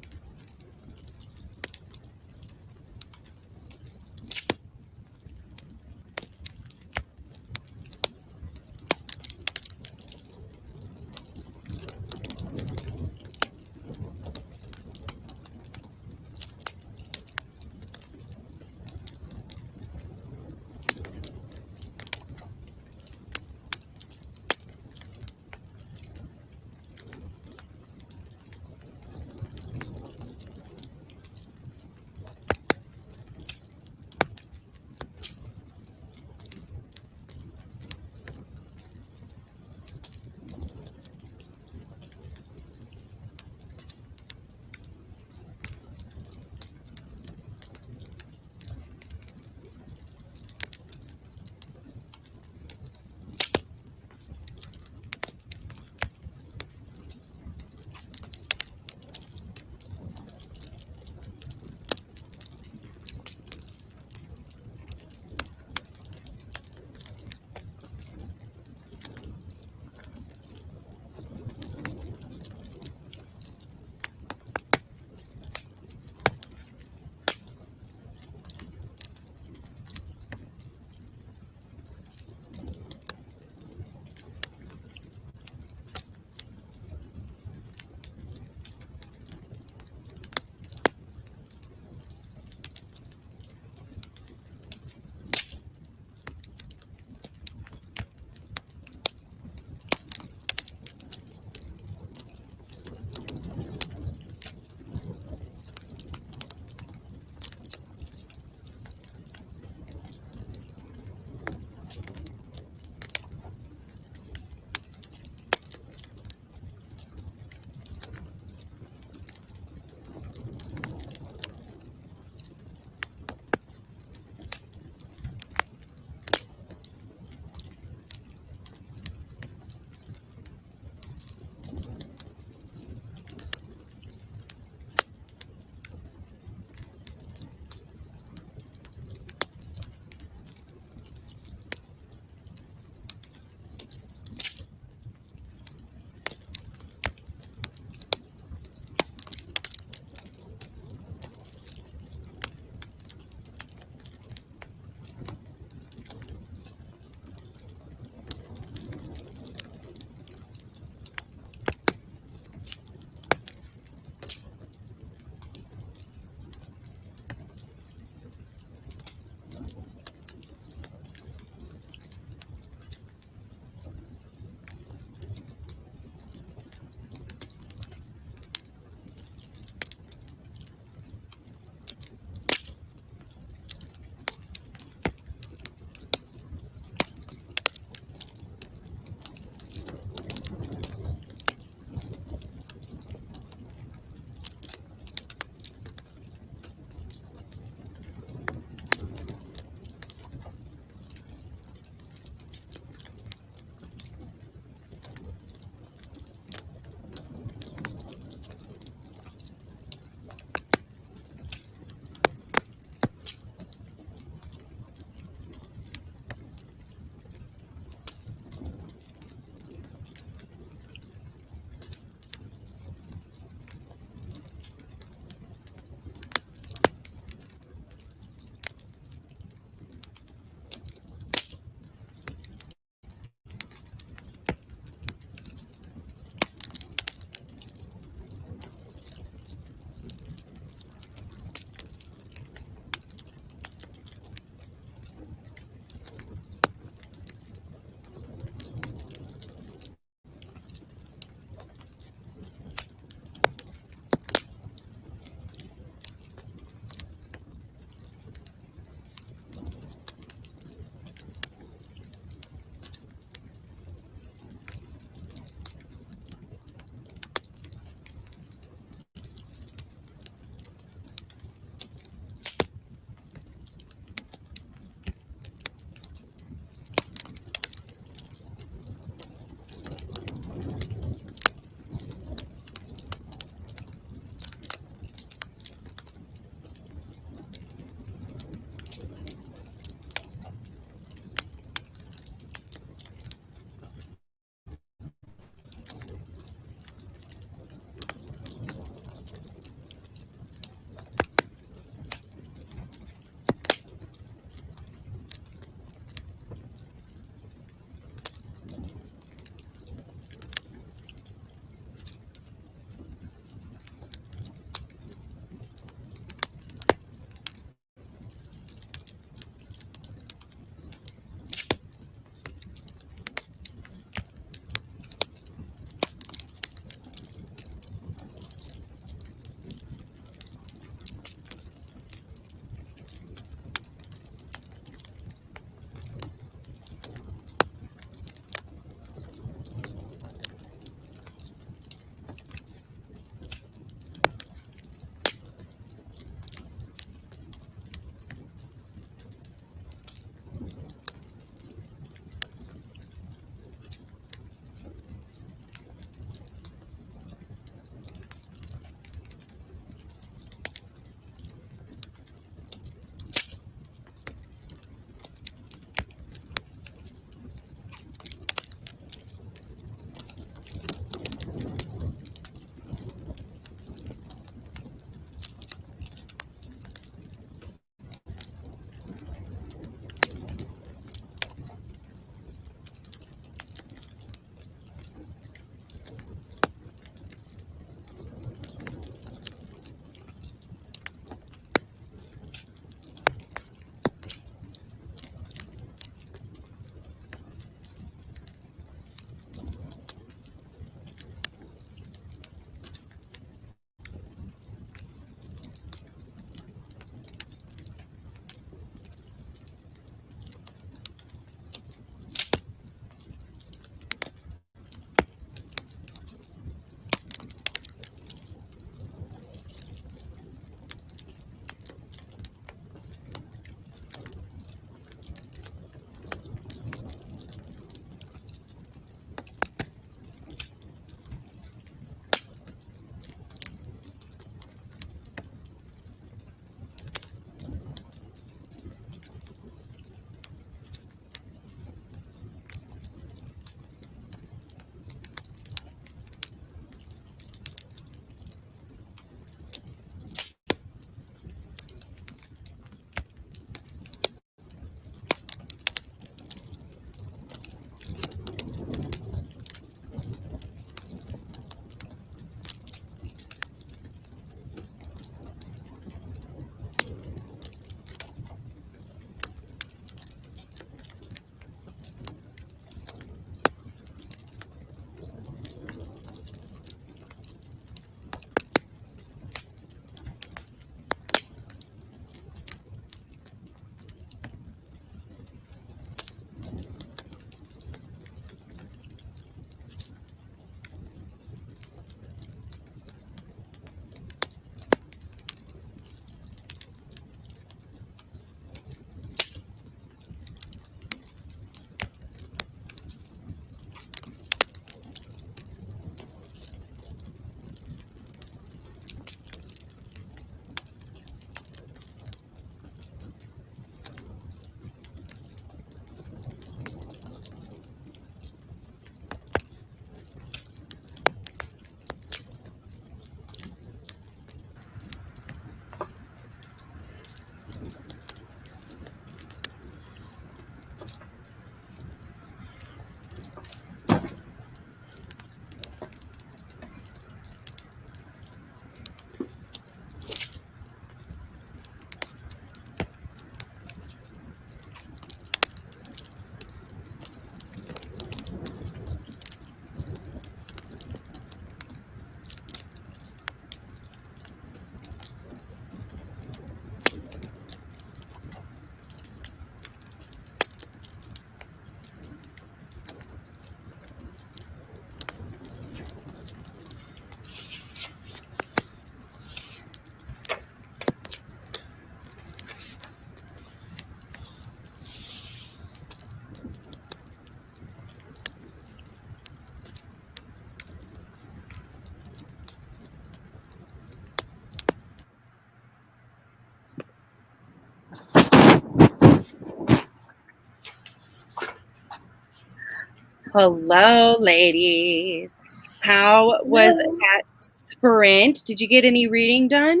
Hello, ladies. How was Hello. that sprint? Did you get any reading done?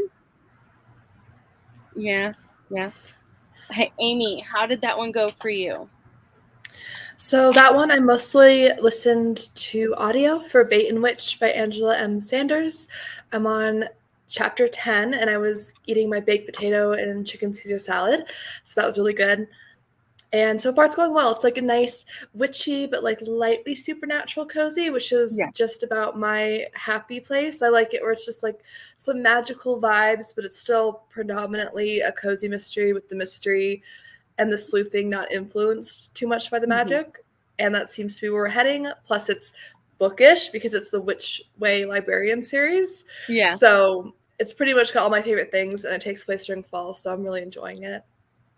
Yeah, yeah. Hey, Amy, how did that one go for you? So that one I mostly listened to audio for Bait and Witch by Angela M. Sanders. I'm on chapter 10 and I was eating my baked potato and chicken Caesar salad. So that was really good. And so far it's going well. It's like a nice witchy but like lightly supernatural cozy, which is Yeah. just about my happy place. I like it where it's just like some magical vibes, but it's still predominantly a cozy mystery with the mystery and the sleuthing not influenced too much by the magic. And that seems to be where we're heading. Plus, it's bookish because it's the Witch Way Librarian series. Yeah, So it's pretty much got all my favorite things, and it takes place during fall. So I'm really enjoying it.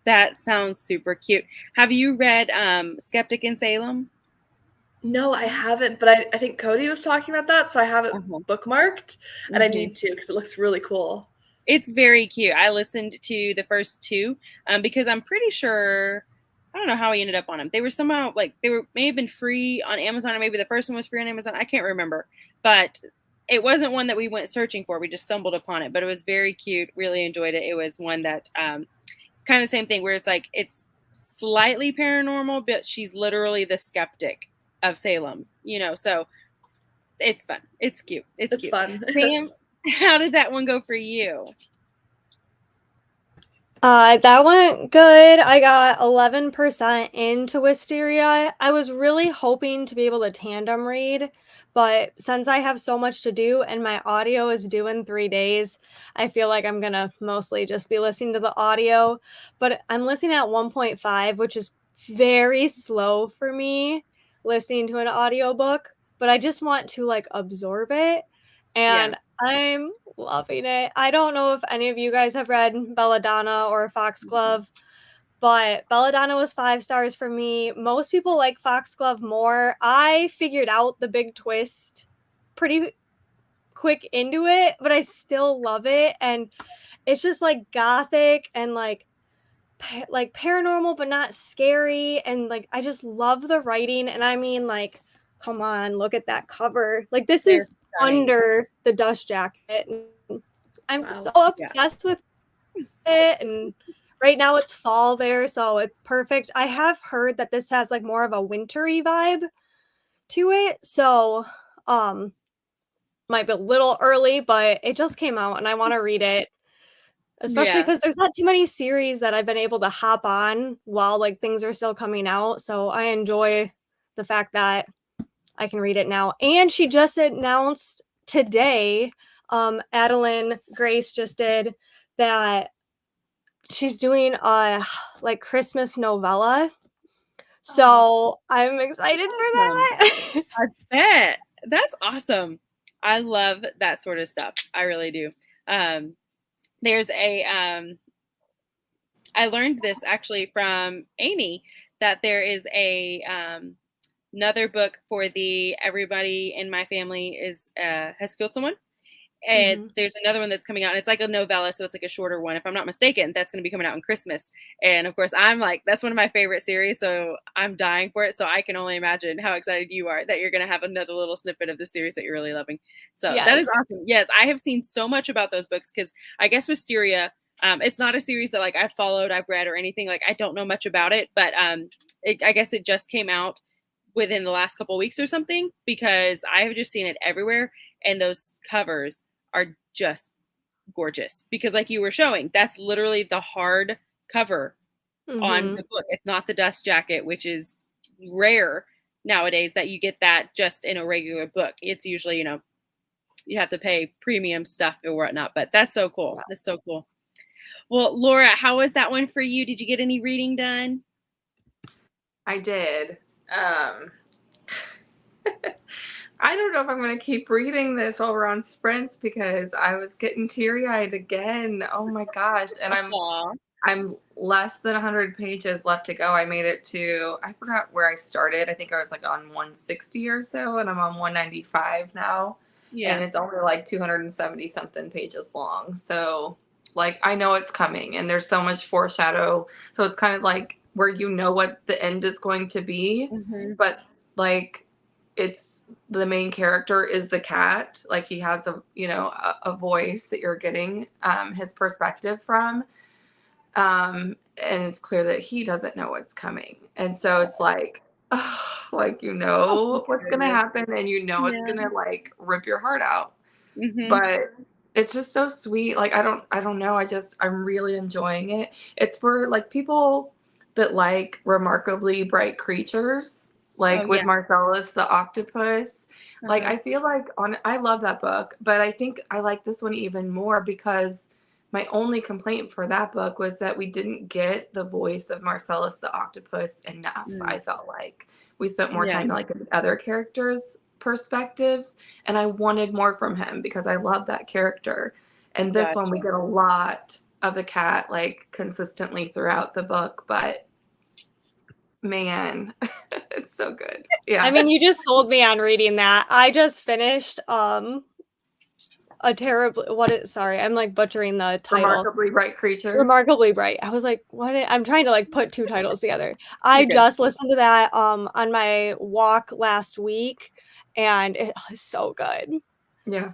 that sounds super cute. Have you read Skeptic in Salem? No, I haven't, but I think Cody was talking about that. So I have it Uh-huh. bookmarked, and I Mhm. need to because it looks really cool. It's very cute. I listened to the first two because I'm pretty sure, I don't know how I ended up on them. They were somehow like may have been free on Amazon, or maybe the first one was free on Amazon. I can't remember, but it wasn't one that we went searching for. We just stumbled upon it, but it was very cute. Really enjoyed it. It was one that it's kind of the same thing where it's like it's slightly paranormal, but she's literally the skeptic of Salem. So it's fun. It's cute. It's It's cute. fun. Sam, how did that one go for you? That went good. I got 11% into Wisteria. I was really hoping to be able to tandem read, but since I have so much to do and my audio is due in 3 days, I feel like I'm gonna mostly just be listening to the audio. But I'm listening at 1.5, which is very slow for me listening to an audiobook, but I just want to like absorb it. Yeah. And I'm loving it. I don't know if any of you guys have read Belladonna or Foxglove, but Belladonna was 5 stars for me. Most people like Foxglove more. I figured out the big twist pretty quick into it, but I still love it. And it's just like gothic and like paranormal, but not scary. And like I just love the writing. And I mean, like, come on, look at that cover. Like this They're is stunning. under the dust jacket. I'm Wow. so obsessed with it, and right now it's fall there, so it's perfect. I have heard that this has like more of a wintry vibe to it, so might be a little early, but it just came out and I want to read it. Especially Yeah. because there's not too many series that I've been able to hop on while like things are still coming out. So I enjoy the fact that I can read it now. And she just announced today, Adeline Grace just did that she's doing a like Christmas novella. So I'm excited for that. I bet. That's awesome. I love that sort of stuff. I really do. There's I learned this actually from Amy that there is another book for the Everybody in My Family is has killed someone. And there's another one that's coming out. And it's like a novella, so it's like a shorter one. If I'm not mistaken, that's going to be coming out in Christmas. And of course, I'm like, that's one of my favorite series, so I'm dying for it. So I can only imagine how excited you are that you're going to have another little snippet of the series that you're really loving. So that is awesome. Yes, I have seen so much about those books because I guess Wisteria, it's not a series that like I've followed, I've read, or anything. Like I don't know much about it, but I guess it just came out within the last couple of weeks or something because I have just seen it everywhere, and those covers are just gorgeous because like you were showing, that's literally the hard cover on the book. It's not the dust jacket, which is rare nowadays that you get that just in a regular book. It's usually, you have to pay premium stuff or whatnot, but that's so cool. Wow. That's so cool. Well, Laura, how was that one for you? Did you get any reading done? I did. I don't know if I'm going to keep reading this while we're on sprints because I was getting teary-eyed again. Oh my gosh. And I'm less than 100 pages left to go. I made it to, I forgot where I started. I think I was like on 160 or so, and I'm on 195 now. Yeah. And it's only like 270 something pages long. So like, I know it's coming and there's so much foreshadow. So it's kind of like where you know what the end is going to be, but like, it's the main character is the cat. Like he has a voice that you're getting his perspective from. And it's clear that he doesn't know what's coming. And so it's like, like, what's going to happen, and it's going to like rip your heart out. But it's just so sweet. Like, I don't know. I'm really enjoying it. It's for like people that like remarkably bright creatures, like with Marcellus the octopus. Like, I feel like I love that book, but I think I like this one even more because my only complaint for that book was that we didn't get the voice of Marcellus the octopus enough. I felt like we spent more time like with other characters' perspectives, and I wanted more from him because I love that character. And this one, we get a lot of the cat like consistently throughout the book, but man, it's so good. Yeah. I mean, you just sold me on reading that. I just finished sorry, I'm like butchering the title. Remarkably Bright Creatures. Remarkably Bright. I was like, I'm trying to like put two titles together. I just listened to that on my walk last week, and it was so good. Yeah.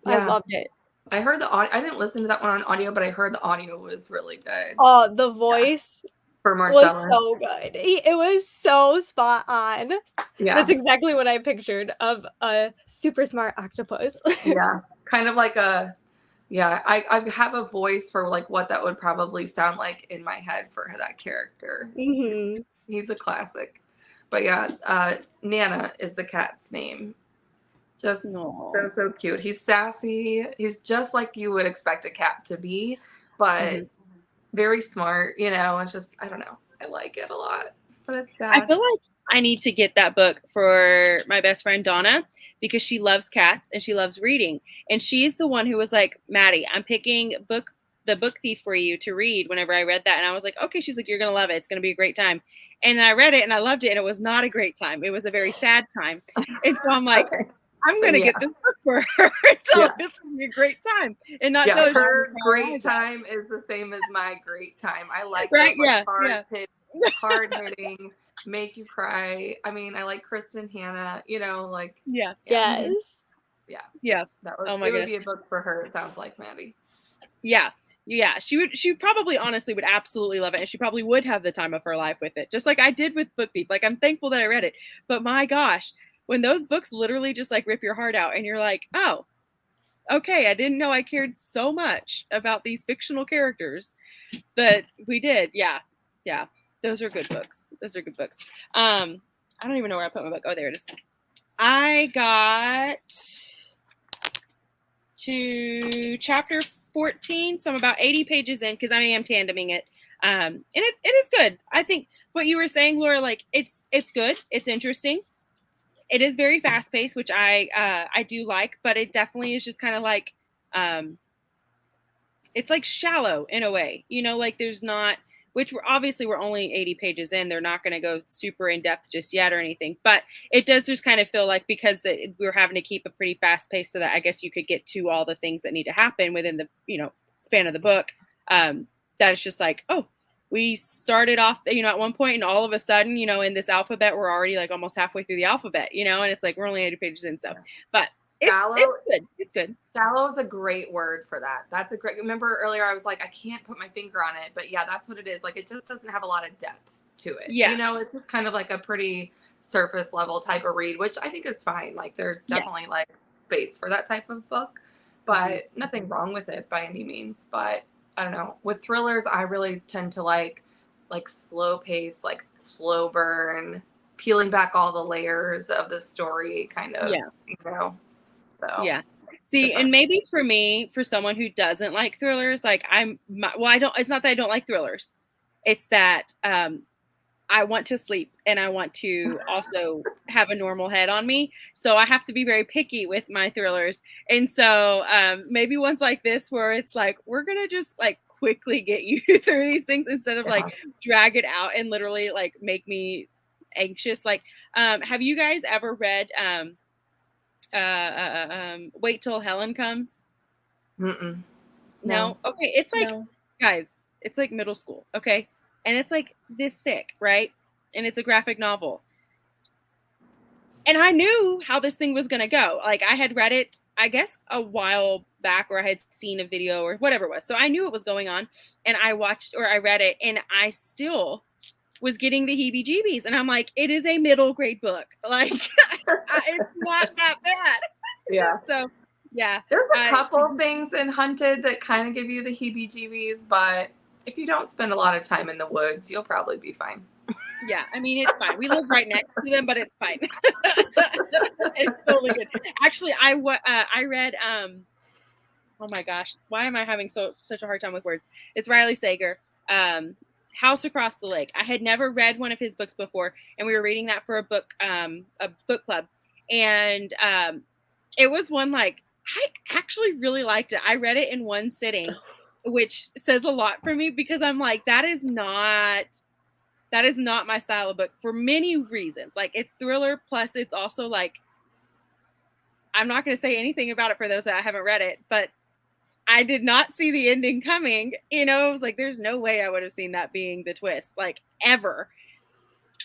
I loved it. I heard I didn't listen to that one on audio, but I heard the audio was really good. Oh, the voice for Marcellus was so good. It was so spot on. Yeah. That's exactly what I pictured of a super smart octopus. Yeah. Kind of like I have a voice for like what that would probably sound like in my head for that character. He's a classic. But Nana is the cat's name. Just so cute. He's sassy. He's just like you would expect a cat to be, but very smart, It's just, I don't know. I like it a lot, but it's sad. I feel like I need to get that book for my best friend Donna because she loves cats and she loves reading. And she's the one who was like, Maddie, I'm picking The Book Thief for you to read whenever I read that. And I was like, okay, she's like, you're going to love it. It's going to be a great time. And I read it and I loved it. And it was not a great time. It was a very sad time. And so I'm like, I'm going to get this book for her. It's going to be a great time. And not tell her great time is the same as my great time. I like those, like, hard-hitting, make you cry. I mean, I like Kristen Hanna, like. Yes. Yeah. That would be a book for her, it sounds like, Maddie. Yeah. Yeah, she probably honestly would absolutely love it, and she probably would have the time of her life with it, just like I did with Book Thief. Like, I'm thankful that I read it, but my gosh, when those books literally just like rip your heart out, and you're like, oh, okay, I didn't know I cared so much about these fictional characters, but we did. Yeah, those are good books. I don't even know where I put my book. Oh, there it is. I got to chapter 14, so I'm about 80 pages in because I am tandeming it, and it is good. I think what you were saying, Laura, like it's good, it's interesting, it is very fast paced, which I do like, but it definitely is just kind of like it's like shallow in a way, like there's not, which we're only 80 pages in, they're not going to go super in depth just yet or anything, but it does just kind of feel like because we're having to keep a pretty fast pace so that I guess you could get to all the things that need to happen within the span of the book, that it's just like, oh, we started off at one point and all of a sudden in this alphabet we're already like almost halfway through the alphabet, and it's like we're only 80 pages in, so but it's good. Shallow is a great word for that. That's a great, remember earlier I was like, I can't put my finger on it, but yeah, that's what it is. Like, it just doesn't have a lot of depth to it. It's just kind of like a pretty surface level type of read, which I think is fine. Like, there's definitely like space for that type of book, but nothing wrong with it by any means. But I don't know, with thrillers I really tend to like slow pace, like slow burn, peeling back all the layers of the story kind of, So yeah. See, and maybe for me, for someone who doesn't like thrillers, like it's not that I don't like thrillers. It's that I want to sleep and I want to also have a normal head on me. So I have to be very picky with my thrillers. And so maybe ones like this where it's like, we're going to just like quickly get you through these things instead of like drag it out and literally like make me anxious. Like, have you guys ever read Wait Till Helen Comes? No. Okay, it's like guys, it's like middle school, okay, and it's like this thick, right? And it's a graphic novel. And I knew how this thing was going to go. Like I had read it, I guess, a while back, or I had seen a video or whatever it was. So I knew what was going on, and I read it, and I still was getting the heebie-jeebies. And I'm like, it is a middle grade book. Like it's not that bad. Yeah. So yeah. There's a couple things in Hunted that kind of give you the heebie-jeebies, but if you don't spend a lot of time in the woods, you'll probably be fine. Yeah, I mean, it's fine. We live right next to them, but it's fine. It's totally good. Actually, I read, oh my gosh, why am I having such a hard time with words? It's Riley Sager, House Across the Lake. I had never read one of his books before, and we were reading that for a book club. And it was one, like, I actually really liked it. I read it in one sitting, which says a lot for me, because I'm like, that is not my style of book for many reasons. Like, it's thriller, plus it's also like, I'm not going to say anything about it for those that haven't read it, but I did not see the ending coming. You know, I was like, there's no way I would have seen that being the twist, like, ever.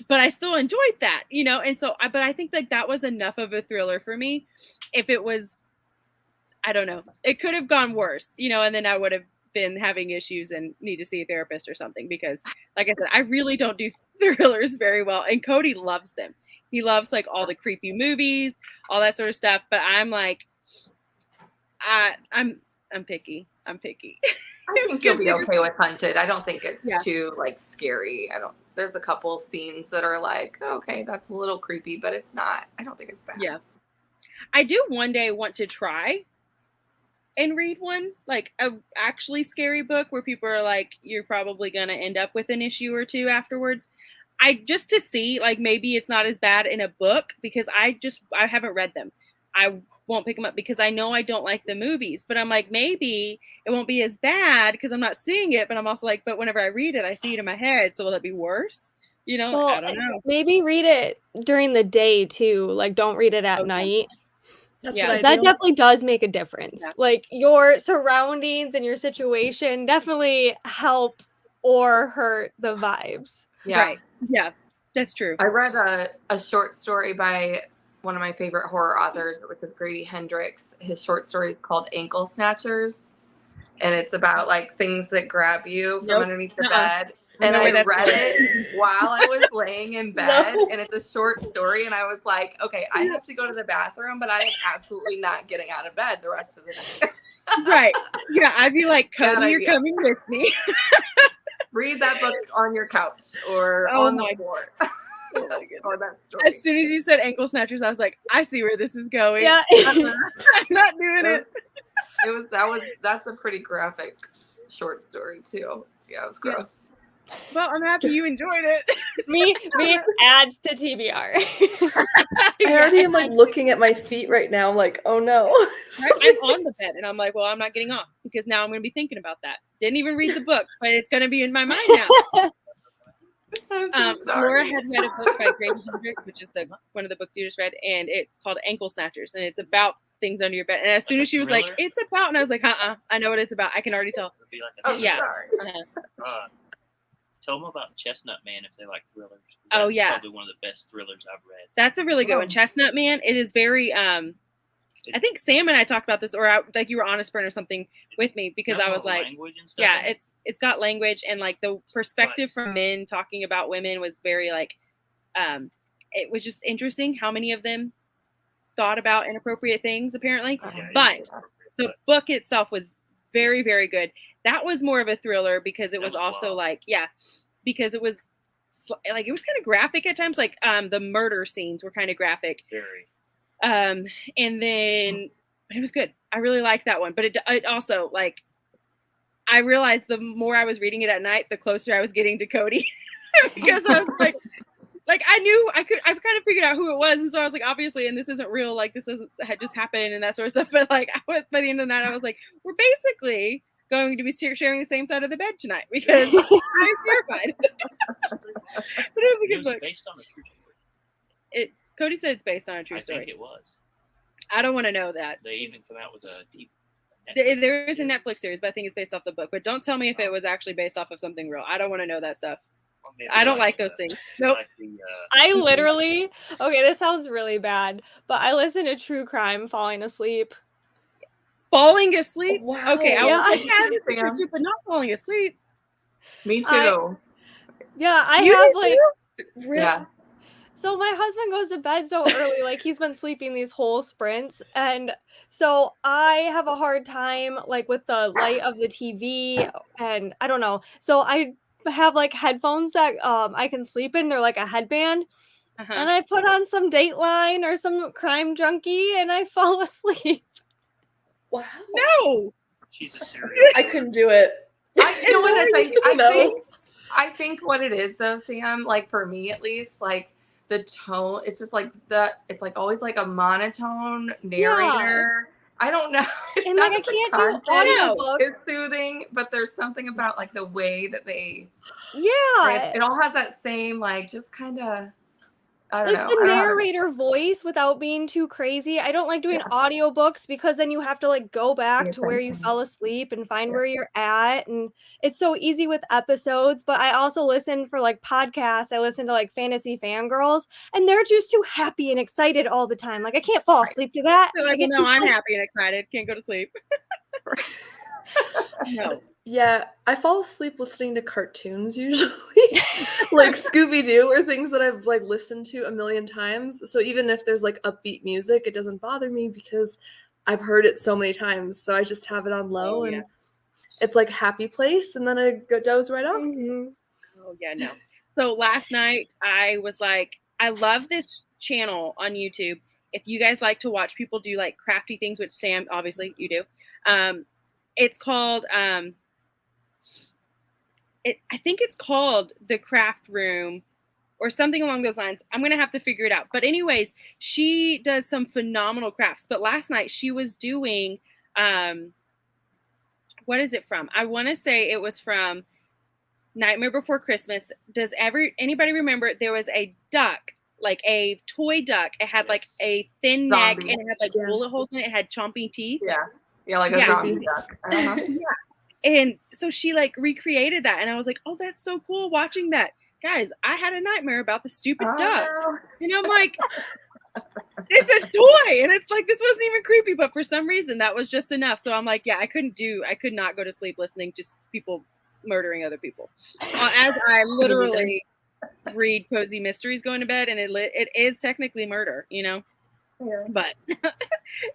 But I still enjoyed that, you know? And so, but I think like that was enough of a thriller for me. If it was, I don't know, it could have gone worse, you know, and then I would have been having issues and need to see a therapist or something, because like I said, I really don't do thrillers very well, and Cody loves them. He loves like all the creepy movies, all that sort of stuff, but I'm like, I'm picky. I think you'll be okay with Hunted. I don't think it's too like scary. There's a couple scenes that are like, okay, that's a little creepy, but it's not. I don't think it's bad. Yeah. I do one day want to try and read one, like a actually scary book where people are like, you're probably going to end up with an issue or two afterwards. Just to see, like, maybe it's not as bad in a book, because I haven't read them. I won't pick them up because I know I don't like the movies, but I'm like, maybe it won't be as bad because I'm not seeing it. But I'm also like, but whenever I read it, I see it in my head. So will it be worse? You know, well, I don't know. Maybe read it during the day too. Like, don't read it at night. That's Yeah, what I That do. definitely does make a difference. Yeah. Like, your surroundings and your situation definitely help or hurt the vibes. Yeah. Right. Yeah, that's true. I read a short story by one of my favorite horror authors, which is Grady Hendrix. His short story is called Ankle Snatchers, and it's about like things that grab you from underneath the bed. And I read it while I was laying in bed, and it's a short story, and I was like, okay, I have to go to the bathroom, but I am absolutely not getting out of bed the rest of the day. Right. Yeah, I'd be like, Cody, you're coming with me. Read that book on your couch or on the floor. Oh my goodness. As soon as you said ankle snatchers, I was like, I see where this is going. Yeah. I'm not doing it. That's a pretty graphic short story too. Yeah, it was gross. Well, I'm happy you enjoyed it. me adds to TBR. I already am like looking at my feet right now. I'm like, oh no. I'm on the bed and I'm like, well, I'm not getting off because now I'm going to be thinking about that. Didn't even read the book, but it's going to be in my mind now. I'm so sorry. Laura had read a book by Grady Hendrix, which is one of the books you just read, and it's called Ankle Snatchers, and it's about things under your bed. And as soon as she was like, it's about, and I was like, I know what it's about. I can already tell. Yeah. Tell them about Chestnut Man if they like thrillers. That's probably one of the best thrillers I've read. That's a really good one. Chestnut Man. It is very. I think Sam and I talked about this, or like you were on a sprint or something with me, because I was like, yeah, it's got language, and like the perspective from men talking about women was very like, it was just interesting how many of them thought about inappropriate things apparently. But the book itself was very, very good. That was more of a thriller because it was also like, because it was like, it was kind of graphic at times. Like the murder scenes were kind of graphic. Very. And then it was good. I really liked that one, but it also, like, I realized the more I was reading it at night, the closer I was getting to Cody because I was like I knew I kind of figured out who it was. And so I was like, obviously, and this isn't real. Like this had just happened and that sort of stuff. But like, by the end of the night, I was like, we're basically going to be sharing the same side of the bed tonight because I'm terrified. But it was a good book. Based on a true story. Cody said it's based on a true story. I think it was. I don't want to know that. They even come out with a deep. There is a Netflix series, but I think it's based off the book. But don't tell me if it was actually based off of something real. I don't want to know that stuff. Or maybe I don't like those things. Nope. Like the, I literally, okay, this sounds really bad, but I listen to true crime falling asleep. Falling asleep. Wow. Okay, I Yeah. was like, yeah, I listen Sam. to it, but not falling asleep. Me too. Yeah, I You have do like, too? Really? Yeah. so my husband goes to bed so early, like he's been sleeping these whole sprints. And so I have a hard time like with the light of the TV and I don't know. So I have like headphones that I can sleep in. They're like a headband. Uh-huh. And I put on some Dateline or some Crime Junkie and I fall asleep. Wow. No. she's a serial. I couldn't do it. You know what I think? No. I think what it is though, Sam, like for me at least, like the tone, it's just like it's like always like a monotone narrator. I don't know. It's And not like I that the can't do content audiobooks. is soothing, but there's something about like the way that they Yeah. it all has that same like just kind of I don't It's know. the I don't know how to- narrator voice without being too crazy. I don't like doing audiobooks because then you have to like go back Pay to where you attention. fell asleep and find Yeah. where you're at. And it's so easy with episodes. But I also listen for like podcasts. I listen to like Fantasy Fangirls, and they're just too happy and excited all the time. Like I can't fall asleep to that. They're I like, well, get no, too I'm hyped. happy and excited. Can't go to sleep. No. Yeah, I fall asleep listening to cartoons usually, like Scooby Doo or things that I've like listened to a million times. So even if there's like upbeat music, it doesn't bother me because I've heard it so many times. So I just have it on low Oh, and yeah. it's like happy place, and then I go doze right off. Mhm. Oh yeah, no. So last night I was like, I love this channel on YouTube. If you guys like to watch people do like crafty things, which Sam, obviously you do. It's called I think it's called The Craft Room or something along those lines. I'm gonna have to figure it out. But anyways, she does some phenomenal crafts. But last night she was doing what is it from? I want to say it was from Nightmare Before Christmas. Does anybody remember there was a duck, like a toy duck? It had like a thin neck Zombie. and it had like Yeah. bullet holes in it. It had chomping teeth. Yeah, like a Yeah. zombie duck. Uh-huh. And so she like recreated that, and I was like, "Oh, that's so cool!" Watching that, guys. I had a nightmare about the stupid duck, Oh, and I'm like, "It's a toy," and it's like this wasn't even creepy, but for some reason that was just enough. So I'm like, "Yeah, I could not go to sleep listening to people murdering other people." As I literally read cozy mysteries going to bed, and it is technically murder, you know. yeah. But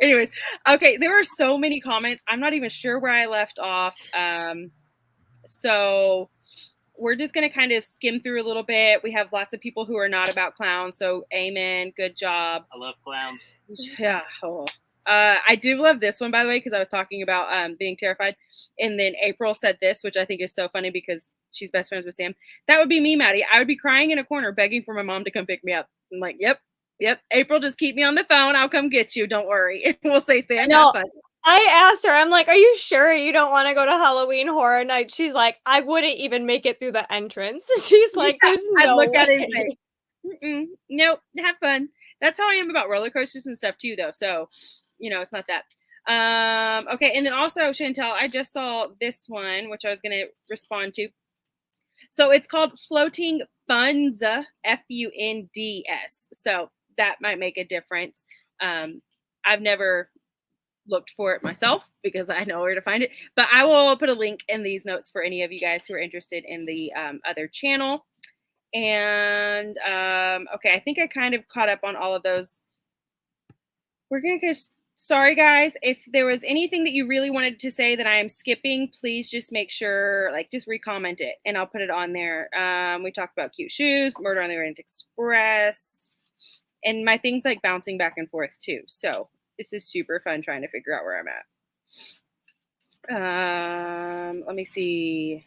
anyways, okay, there are so many comments. I'm not even sure where I left off. So we're just going to kind of skim through a little bit. We have lots of people who are not about clowns. So amen. Good job. I love clowns. Yeah. Oh. I do love this one, by the way, because I was talking about being terrified. And then April said this, which I think is so funny because she's best friends with Sam. That would be me, Maddie. I would be crying in a corner begging for my mom to come pick me up. I'm like, yep. April, just keep me on the phone. I'll come get you. Don't worry. And we'll say, Sam, No. have fun. I asked her, I'm like, are you sure you don't want to go to Halloween Horror Night? She's like, I wouldn't even make it through the entrance. She's like, Yeah, there's I'd no look at it way. and say, nope, have fun. That's how I am about roller coasters and stuff too, though. So, it's not that. Okay, and then also, Chantel, I just saw this one, which I was going to respond to. So it's called Floating Funds, Funds. So that might make a difference. I've never looked for it myself because I know where to find it, but I will put a link in these notes for any of you guys who are interested in the other channel. And okay, I think I kind of caught up on all of those. We're gonna go. Sorry guys, if there was anything that you really wanted to say that I am skipping, please just make sure, like, just re-comment it and I'll put it on there. We talked about cute shoes, Murder on the Orient Express, and my things like bouncing back and forth too. So this is super fun trying to figure out where I'm at. Let me see.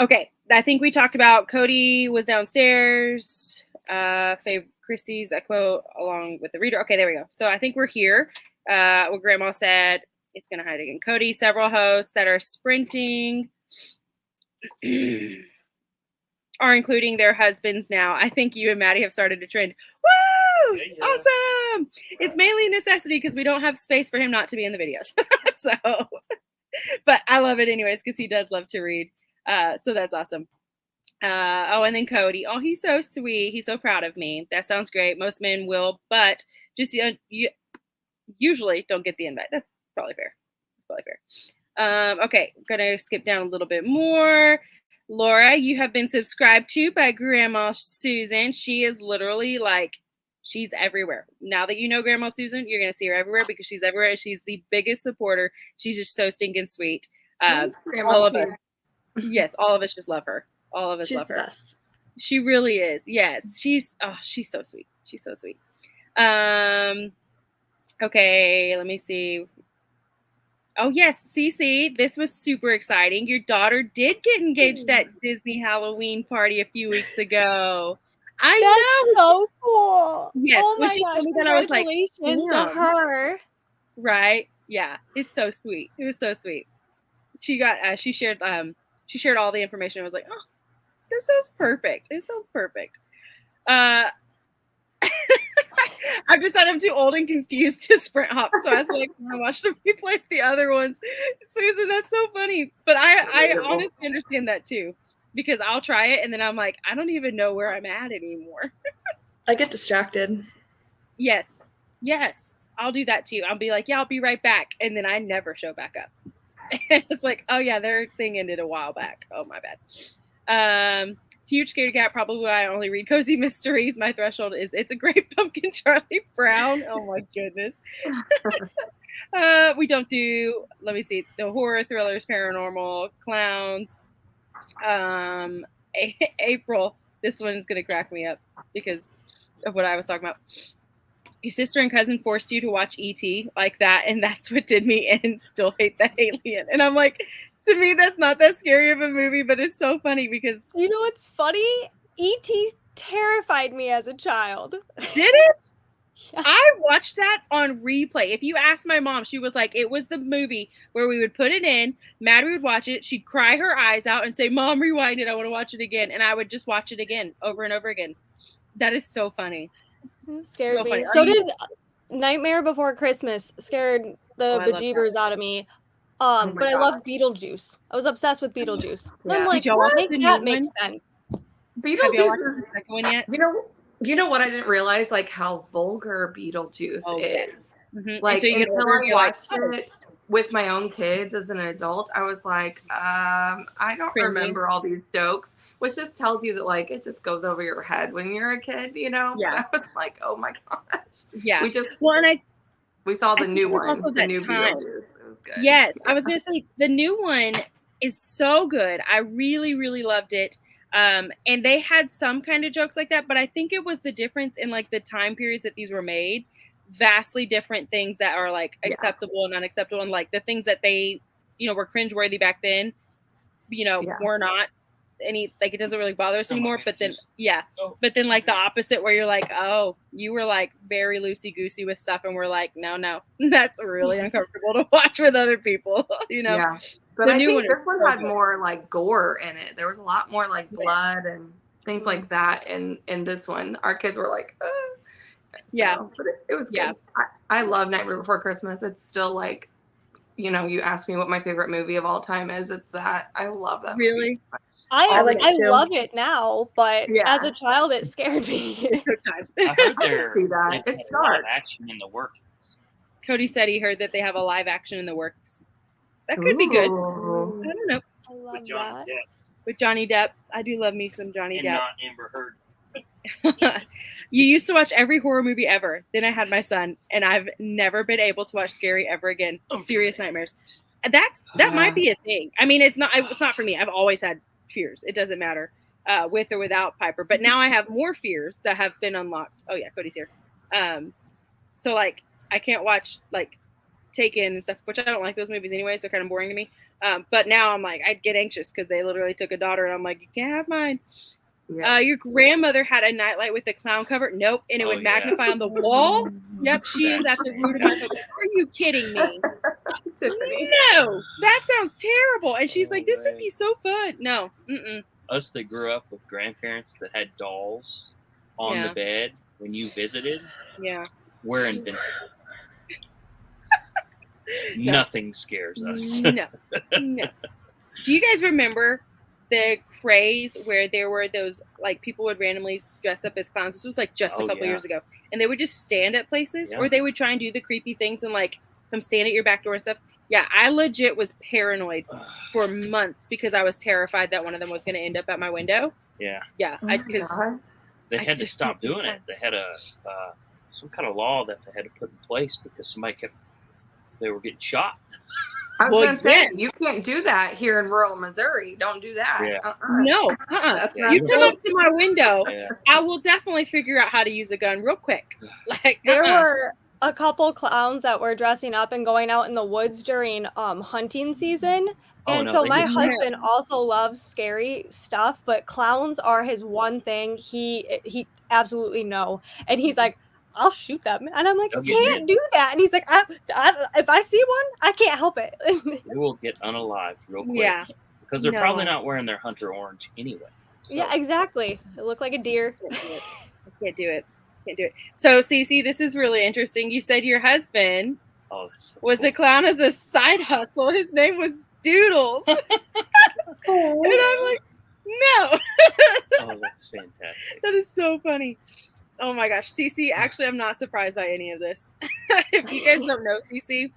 Okay, I think we talked about Cody was downstairs. Chrissy's a quote along with the reader. Okay, there we go. So I think we're here. What Grandma said, it's going to hide again. Cody, several hosts that are sprinting are including their husbands now. I think you and Maddie have started a trend. Woo! Yeah. Awesome! It's mainly a necessity because we don't have space for him not to be in the videos. So, but I love it anyways because he does love to read. So that's awesome. And then Cody. Oh, he's so sweet. He's so proud of me. That sounds great. Most men will, but just you usually don't get the invite. That's probably fair. Okay, I'm gonna skip down a little bit more. Laura, you have been subscribed to by Grandma Susan. She is literally like, she's everywhere. Now that you know Grandma Susan, you're gonna see her everywhere because she's everywhere. She's the biggest supporter. She's just so stinking sweet. All of us, yes, all of us just love her. All of us love her. She's the best. She really is. Yes, she's so sweet. She's so sweet. Okay, let me see. Oh, yes, Cece, this was super exciting. Your daughter did get engaged at Disney Halloween party a few weeks ago. That's so cool. Yes, oh when my she gosh, told me that, I was like, congratulations to damn. her. Right? Yeah, it's so sweet. It was so sweet. She got she shared all the information. I was like, oh, this sounds perfect. It sounds perfect. I've decided I'm too old and confused to sprint hop, so I was like, I watch the replay of the other ones. Susan, that's so funny. But I honestly understand that too, because I'll try it and then I'm like, I don't even know where I'm at anymore. I get distracted. Yes, I'll do that too. I'll be like, yeah, I'll be right back, and then I never show back up. It's like, oh yeah, their thing ended a while back. Oh my bad. Huge scaredy cat. Probably why I only read cozy mysteries. My threshold is It's a Great Pumpkin, Charlie Brown. Oh my goodness. We don't do, let me see, the horror, thrillers, paranormal, clowns. April, this one is going to crack me up because of what I was talking about. Your sister and cousin forced you to watch E.T. like that, and that's what did me in. Still hate the alien. And I'm like, to me, that's not that scary of a movie, but it's so funny because... You know what's funny? E.T. terrified me as a child. Did it? Yeah. I watched that on replay. If you ask my mom, she was like, it was the movie where we would put it in, Maddie would watch it, she'd cry her eyes out and say, Mom, rewind it, I want to watch it again. And I would just watch it again, over and over again. That is so funny. Scared So me. funny. So did Nightmare Before Christmas. Scared the bejeebers out of me. But I love Beetlejuice. I was obsessed with Beetlejuice. Yeah. I'm like, Did y'all watch the new that makes one? sense. Have y'all watched Beetlejuice the is, second one yet? you know what I didn't realize, like how vulgar Beetlejuice Oh, is. yes. Mm-hmm. Like you get until older, I you're like, watched it with my own kids as an adult, I was like, I don't Cringy. remember all these jokes, which just tells you that like it just goes over your head when you're a kid, you know? Yeah. But I was like, oh my gosh. Yeah. We we saw the I new think it was one, also the that new time. Beetlejuice. It was good. Yes, I was going to say the new one is so good. I really, really loved it. And they had some kind of jokes like that, but I think it was the difference in like the time periods that these were made. Vastly different things that are like acceptable and unacceptable, and like the things that they, were cringeworthy back then, were not any, like, it doesn't really bother us anymore. But then, like the opposite, where you're like, oh, you were like very loosey goosey with stuff, and we're like, no, that's really uncomfortable to watch with other people, Yeah. But The I new think one this is one so had good. more like gore in it. There was a lot more like blood and things like that in this one. Our kids were like, Yeah. But it was good. Yeah. I love Nightmare Before Christmas. It's still like, you asked me what my favorite movie of all time is. It's that. I love that Really? movie. I like it too. love it now, but Yeah. as a child, it scared me. It took time. I heard there see that. they It's had live dark. action in the works. Cody said he heard that they have a live action in the works. That could be good. Ooh. I don't know. I love With Johnny that. Depp With Johnny Depp, I do love me some Johnny and Depp. not Amber Heard. You used to watch every horror movie ever. Then I had my son, and I've never been able to watch scary ever again. Serious nightmares. That might be a thing. I mean, it's not for me. I've always had fears. It doesn't matter with or without Piper. But now I have more fears that have been unlocked. Oh yeah, Cody's here. So like I can't watch like Taken and stuff, which I don't like those movies anyways. They're kind of boring to me. But now I'm like, I'd get anxious because they literally took a daughter, and I'm like, you can't have mine. Yeah. Your grandmother had a nightlight with a clown cover. Nope, and it would magnify on the wall. Yep, she is at the root of my focus. Are you kidding me? Tiffany. No, that sounds terrible. And she's like, this would be so fun. No, Us that grew up with grandparents that had dolls on the bed when you visited, yeah, we're invincible. Nothing scares us. No. Do you guys remember the craze where there were those like people would randomly dress up as clowns. This was like just a couple years ago, and they would just stand at places, or they would try and do the creepy things and like come stand at your back door and stuff. Yeah, I legit was paranoid for months because I was terrified that one of them was going to end up at my window. Yeah. Yeah, because they had to stop doing it. They had some kind of law that they had to put in place because they were getting shot. I was going to say, you can't do that here in rural Missouri. Don't do that. Yeah. No. You come up to my window, I will definitely figure out how to use a gun real quick. Like there were a couple clowns that were dressing up and going out in the woods during hunting season. And so my husband also loves scary stuff, but clowns are his one thing. He absolutely no. And he's like, I'll shoot them. And I'm like, you can't do that. And he's like, if I see one, I can't help it. They will get unalived real quick. Yeah. Because they're probably not wearing their hunter orange anyway. So. Yeah, exactly. It looked like a deer. I can't do it. So, Cece, this is really interesting. You said your husband was a clown as a side hustle. His name was Doodles. And I'm like, no. Oh, that's fantastic. That is so funny. Oh my gosh, Cece, actually, I'm not surprised by any of this. If you guys don't know Cece,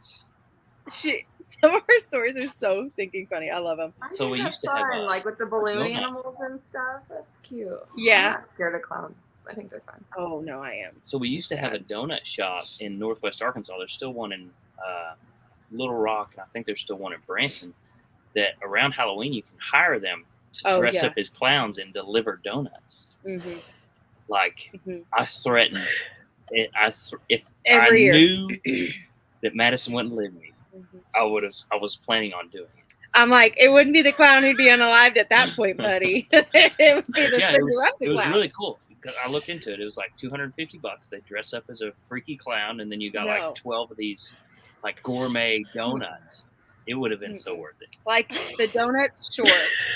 some of her stories are so stinking funny. I love them. So we used to have like with the balloon animals and stuff. That's cute. Yeah. I'm not scared of clowns. I think they're fun. Oh no, I am. So we used to have a donut shop in Northwest Arkansas. There's still one in Little Rock, and I think there's still one in Branson. That around Halloween you can hire them to dress up as clowns and deliver donuts. Mm-hmm. Like I threatened, if Every I year. knew that Madison wouldn't leave me, I was planning on doing it. I'm like, it wouldn't be the clown who'd be unalived at that point, buddy. It would be the it was really cool. Because I looked into it. It was like $250. They dress up as a freaky clown, and then you got like 12 of these like gourmet donuts. It would have been so worth it. Like the donuts, sure.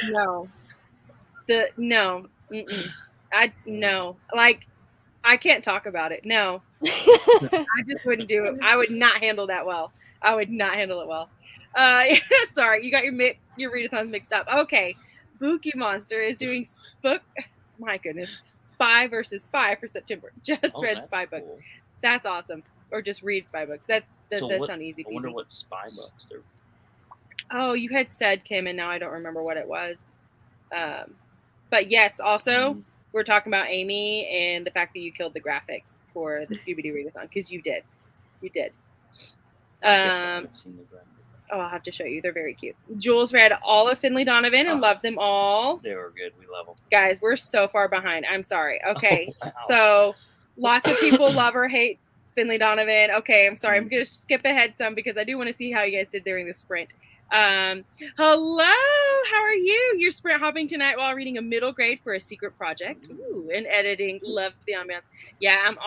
No. Like I can't talk about it. No. I just wouldn't do it. I would not handle that well. I would not handle it well. Sorry, you got your readathons mixed up. Okay. Bookie Monster is doing my goodness. Spy versus Spy for September. Just read spy books. That's awesome. Or just read spy books. That's sound easy peasy. I wonder what spy books they're. Oh, you had said, Kim, and now I don't remember what it was. But yes, also we're talking about Amy and the fact that you killed the graphics for the Scooby-Doo readathon because you did. You did. I haven't seen the graphics. Oh, I'll have to show you. They're very cute. Jules read all of Finley Donovan and loved them all. They were good. We love them. Guys, we're so far behind. I'm sorry. Okay. Oh, wow. So lots of people love or hate Finley Donovan. Okay, I'm sorry. I'm going to skip ahead some because I do want to see how you guys did during the sprint. Hello. How are you? You're sprint hopping tonight while reading a middle grade for a secret project. Ooh, and editing. Love the ambiance. Yeah, I'm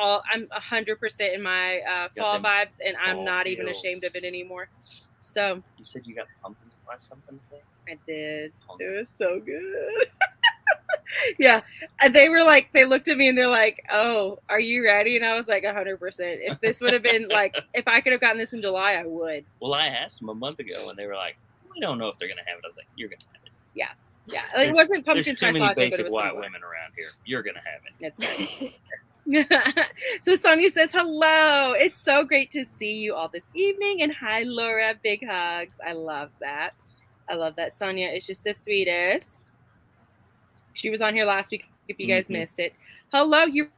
100% in my fall vibes, and I'm not even ashamed of it anymore. So you said you got pumpkin spice something today? I did. It was so good. Yeah. And they looked at me and they're like, oh, are you ready? And I was like, 100%. If this would have been like, if I could have gotten this in July, I would. Well, I asked them a month ago and they were like, we don't know if they're going to have it. I was like, you're going to have it. Yeah. Yeah. It wasn't pumpkin spice latte, basic but it was white similar. women around here. You're going to have it. That's right. So Sonia says, hello. It's so great to see you all this evening. And hi, Laura. Big hugs. I love that. Sonia is just the sweetest. She was on here last week if you guys missed it. Hello, you're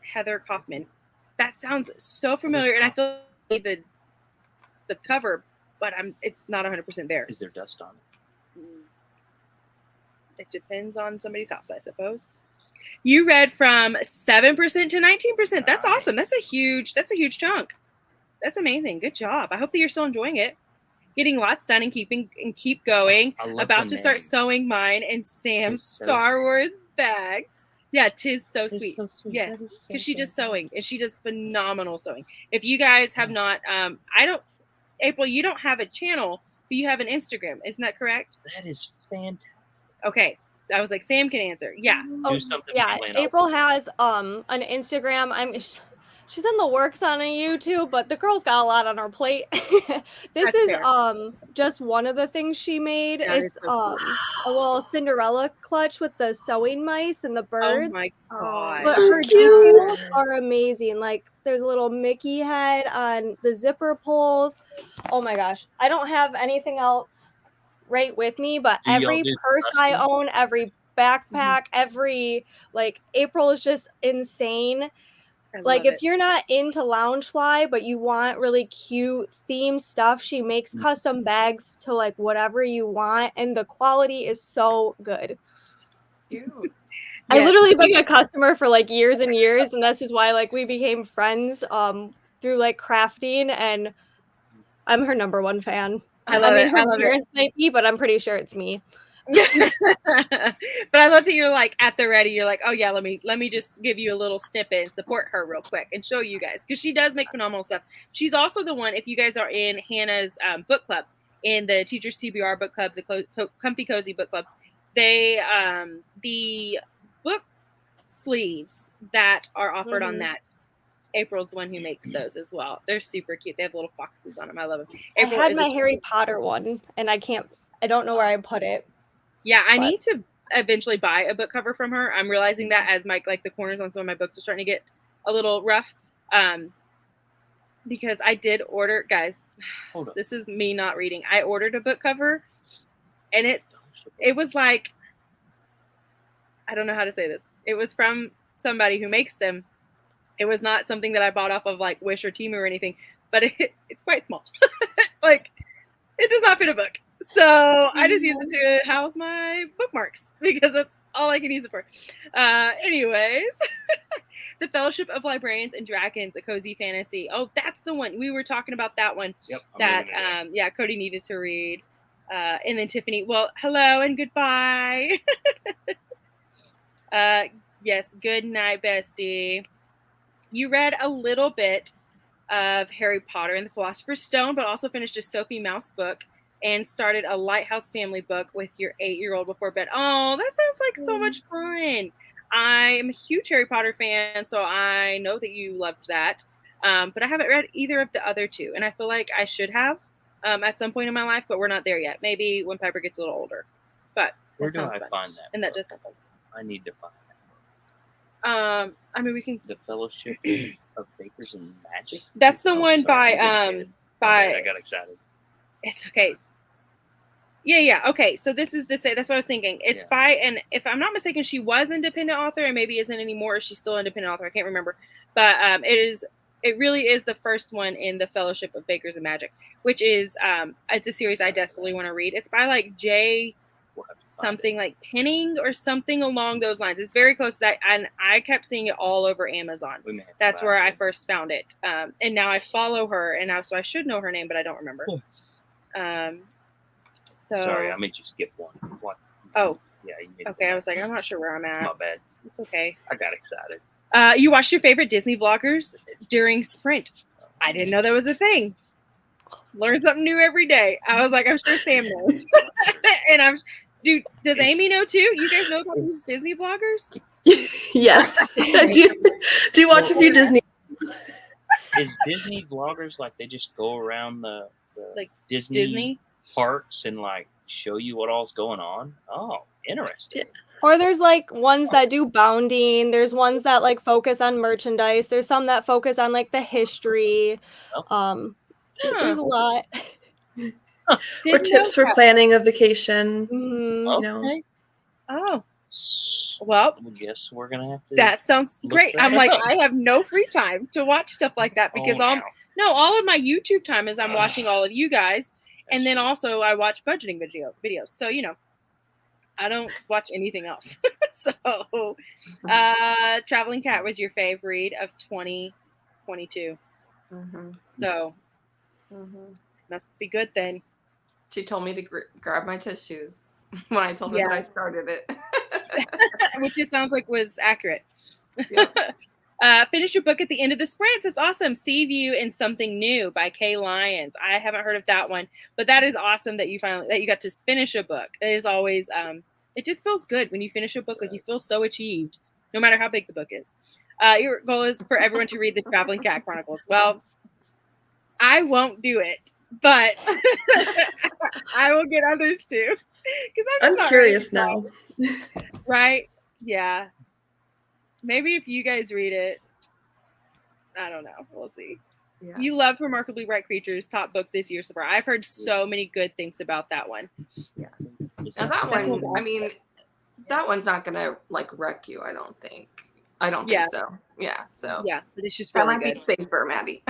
Heather Kaufman. That sounds so familiar. And I feel like the cover, but it's not 100% there. Is there dust on it? It depends on somebody's house, I suppose. You read from 7% to 19%. That's awesome. That's a huge chunk. That's amazing. Good job. I hope that you're still enjoying it. Getting lots done and keep going. About to start sewing mine and Sam's Star Wars bags. Yeah, Tis so sweet. So sweet. Yes, because she does sewing and she does phenomenal sewing. If you guys have not, April, you don't have a channel, but you have an Instagram. Isn't that correct? That is fantastic. Okay. I was like, Sam can answer. Yeah. Do something. Yeah. April has an Instagram. she's in the works on a YouTube, but the girl's got a lot on her plate. This That's is fair. just one of the things she made. That It's is so cool. a little Cinderella clutch with the sewing mice and the Oh birds. my Oh, god. But So her cute. details are amazing. Like there's a little Mickey head on the zipper pulls. Oh my gosh. I don't have anything else right with me, but Do y'all every do purse I custom? own, every backpack, every like April is just insane. I Like love if it. you're not into Loungefly, but you want really cute theme stuff, she makes custom bags to like whatever you want, and the quality is so good. cute. I Yes. literally been a customer for like years and years, and this is why like we became friends through like crafting, and I'm her number one fan. I love mean, it. her I love it. parents might be, but I'm pretty sure it's me. But I love that you're like at the ready. You're like, oh yeah, let me just give you a little snippet and support her real quick and show you guys because she does make phenomenal stuff. She's also the one. If you guys are in Hannah's book club, in the Teachers TBR book club, the Comfy Cozy book club, they the book sleeves that are offered on that. April's the one who makes those as well. They're super cute. They have little foxes on them. I love them. April I had is my Harry Potter one, and I don't know where I put it. Yeah, I But- need to eventually buy a book cover from her. I'm realizing that as my like the corners on some of my books are starting to get a little rough. Because I did order, guys. Hold on. This is me not reading. I ordered a book cover, and it was like, I don't know how to say this. It was from somebody who makes them. It was not something that I bought off of like Wish or Temu or anything, but it's quite small. Like it does not fit a book. So I just use it to house my bookmarks because that's all I can use it for. Anyways, The Fellowship of Librarians and Dragons, a cozy fantasy. Oh, that's the one. We were talking about that one. Yep. I'm That looking at it. yeah, Cody needed to read. And then Tiffany, well, hello and goodbye. Yes, good night, bestie. You read a little bit of Harry Potter and the Philosopher's Stone, but also finished a Sophie Mouse book and started a Lighthouse Family book with your 8-year-old before bed. Oh, that sounds like so much fun. I'm a huge Harry Potter fan, so I know that you loved that. But I haven't read either of the other two, and I feel like I should have at some point in my life, but we're not there yet. Maybe when Piper gets a little older. But Where that do sounds I fun. find that? And that book? does sound fun. I need to find that. I mean, we can. The Fellowship of Bakers and Magic. That's the Oh, one sorry, by I didn't get it. My bad, I by. got excited. It's okay. Yeah. Okay. So this is that's what I was thinking. It's Yeah. by, and if I'm not mistaken, she was independent author and maybe isn't anymore. Or she's still independent author. I can't remember. But it really is the first one in the Fellowship of Bakers and Magic, which is it's a series I desperately want to read. It's by like J. We'll have to find something like Penning or something along those lines. It's very close to that, and I kept seeing it all over Amazon. We may have to That's buy where it. I first found it, and now I follow her, and now so I should know her name, but I don't remember. So Sorry, I made you skip one. What? Oh. Yeah. You made okay, one. I was like, I'm not sure where I'm It's at. my bad. It's okay. I got excited. You watched your favorite Disney vloggers during Sprint. I didn't know that was a thing. Learn something new every day. I was like, I'm sure Sam knows. And dude, does Amy know too? You guys know about these Disney vloggers? Yes. do you watch a few Disney? Is Disney vloggers like they just go around the Like Disney parks and like show you what all's going on? Oh, interesting. Or there's like ones that do bounding. There's ones that like focus on merchandise. There's some that focus on like the history. There's a lot. Or tips for planning a vacation. Mhm. You know. Okay. Oh, well, I guess we're gonna have to. that sounds Look great. that I'm like, up. I have no free time to watch stuff like that because wow. all of my YouTube time is I'm watching all of you guys, and That's then true. also I watch budgeting videos. So I don't watch anything else. So, Traveling Cat was your fave read of 2022. So must be good then. She told me to grab my tissues when I told her that I started it. Which it sounds like was accurate. Yep. Finish your book at the end of the sprint. That's awesome. See You in Something New by Kay Lyons. I haven't heard of that one, but that is awesome that you got to finish a book. It is always it just feels good when you finish a book, like you feel so achieved. no matter how big the book is. Your goal is for everyone to read the Traveling Cat Chronicles. Well, I won't do it, but I will get others to. I'm curious now. Right? Yeah. Maybe if you guys read it, I don't know. We'll see. Yeah. You loved Remarkably Bright Creatures, top book this year so far. I've heard so many good things about that one. Yeah. Now that one, I mean, that one's not gonna like wreck you. I don't think so. Yeah. So yeah, but it's just that really might good. be safer, Maddie.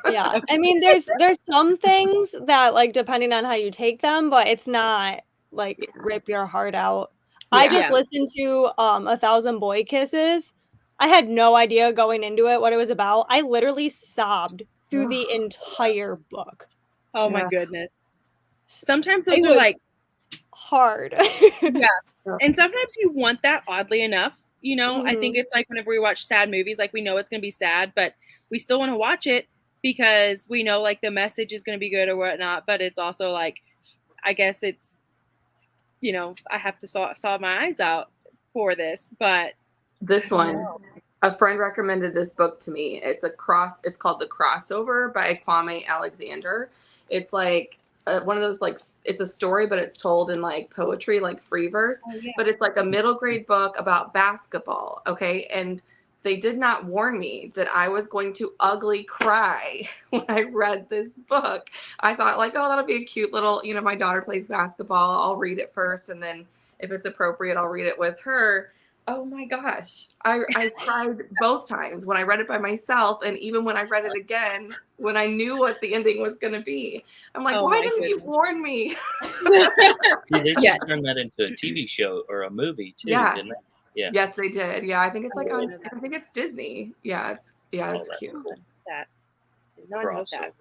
Yeah. I mean, there's some things that like depending on how you take them, but it's not like rip your heart out. I just listened to 1,000 Boy Kisses. I had no idea going into it what it was about. I literally sobbed through the entire book. Oh my goodness. Sometimes It those are was like hard. yeah. And sometimes you want that, oddly enough. You know, I think it's like whenever we watch sad movies, like we know it's going to be sad, but we still want to watch it because we know like the message is going to be good or whatnot. But it's also like, I guess it's, you know, I have to saw my eyes out for this. But this one, a friend recommended this book to me. It's called The Crossover by Kwame Alexander. It's like one of those, like, it's a story, but it's told in like poetry, like free verse. But it's like a middle grade book about basketball. Okay. And they did not warn me that I was going to ugly cry when I read this book. I thought like, oh, that'll be a cute little, you know, my daughter plays basketball. I'll read it first. And then if it's appropriate, I'll read it with her. Oh my gosh. I cried both times when I read it by myself. And even when I read it again, when I knew what the ending was going to be, I'm like, why didn't you warn me? See, they just turned that into a TV show or a movie too, didn't they? Yeah. Yes, they did. Yeah, I think it's like I think it's Disney. Yeah, it's cute. Cool. That did not know that.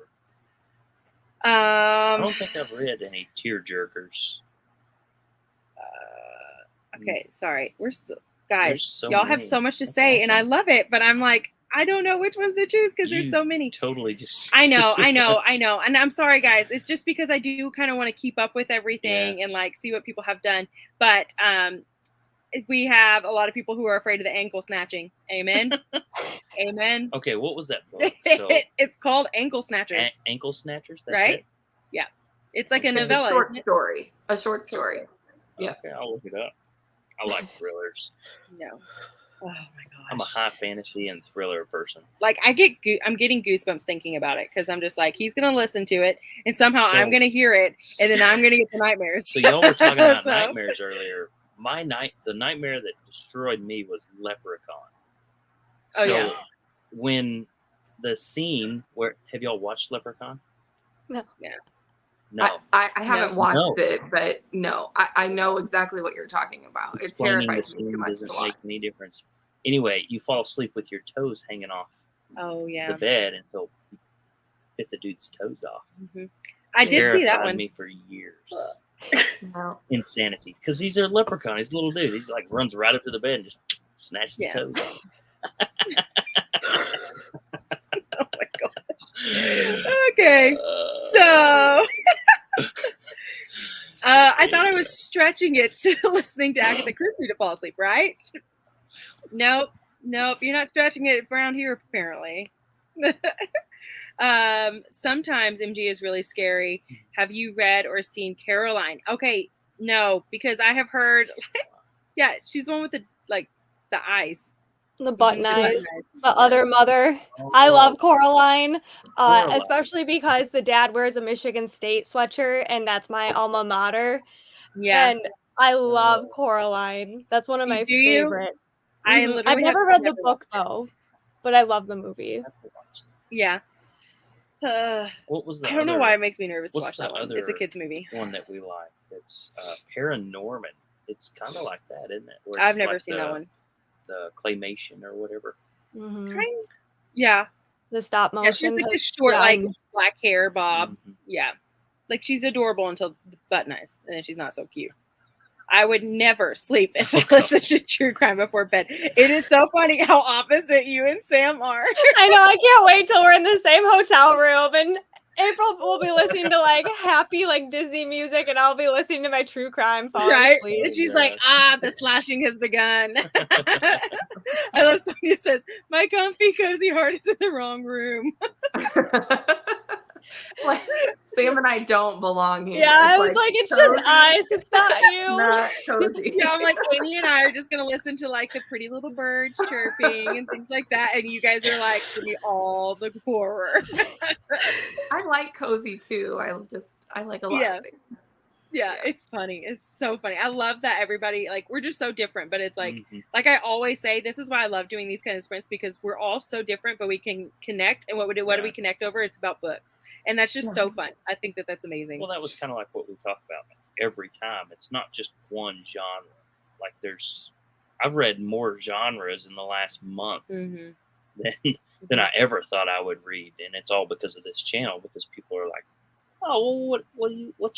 I don't think I've read any tearjerkers. Okay, sorry. We're still guys. So y'all many. have so much to That's say, awesome. and I love it. But I'm like, I don't know which ones to choose because there's so many. Totally just. I know, and I'm sorry, guys. It's just because I do kind of want to keep up with everything and like see what people have done. But we have a lot of people who are afraid of the ankle snatching. Amen. Amen. Okay, what was that book? So, it's called Ankle Snatchers. Ankle Snatchers. That's Right? It? Yeah. It's like a It's novella. a short story. A short story. Yeah. Okay, I'll look it up. I like thrillers. No. Oh my gosh. I'm a high fantasy and thriller person. Like I'm getting goosebumps thinking about it because I'm just like he's gonna listen to it and somehow I'm gonna hear it and then I'm gonna get the nightmares. So y'all were talking about nightmares earlier. The nightmare that destroyed me was Leprechaun. Oh, so yeah. when the scene where have y'all watched Leprechaun? No. Yeah. No. I haven't watched it, but no, I know exactly what you're talking about. It's Explaining terrifying. the scene doesn't make any difference. Anyway, you fall asleep with your toes hanging off the bed until you hit the dude's toes off. Mm-hmm. I did see that one. Me for years. No. Insanity, because he's a leprechaun. He's a little dude. He's like runs right up to the bed and just snatches the toes off. Oh my gosh. Okay, so I thought I was stretching it to listening to Agatha Christie to fall asleep, right? Nope, you're not stretching it around here apparently. Sometimes MG is really scary. Have you read or seen Caroline? Okay, no, because I have heard. Yeah, she's the one with the eyes, the button eyes, the other mother. I love Coraline, especially because the dad wears a Michigan State sweatshirt, and that's my alma mater. Yeah, and I love Coraline. That's one of my favorite. I've never read the book though, but I love the movie. Yeah. What was that? I don't know why it makes me nervous to watch that one. Other it's a kid's movie. One that we like. It's Paranorman. It's kind of like that, isn't it? I've never seen that one. The claymation or whatever. Mm-hmm. Yeah. The stop motion. Yeah, she's like this short, black hair bob. Mm-hmm. Yeah. Like she's adorable until the button eyes, and then she's not so cute. I would never sleep if I listened to true crime before bed. It is so funny how opposite you and Sam are. I know. I can't wait till we're in the same hotel room and April will be listening to like happy like Disney music, and I'll be listening to my true crime falling asleep. And she's like, the slashing has begun. I love Sonia says, my comfy cozy heart is in the wrong room. Like, Sam and I don't belong here. Yeah, I was like, it's just us. It's not you. Not cozy. Yeah, I'm like, Amy and I are just gonna listen to like the pretty little birds chirping and things like that, and you guys are like to me all the horror. I like cozy too. I like a lot of things. Yeah, it's funny. It's so funny. I love that everybody, like, we're just so different, but it's like, like I always say, this is why I love doing these kind of sprints, because we're all so different, but we can connect. And what do we connect over? It's about books. And that's just so fun. I think that that's amazing. Well, that was kind of like what we talk about every time. It's not just one genre. Like I've read more genres in the last month than I ever thought I would read. And it's all because of this channel, because people are like, oh, well, what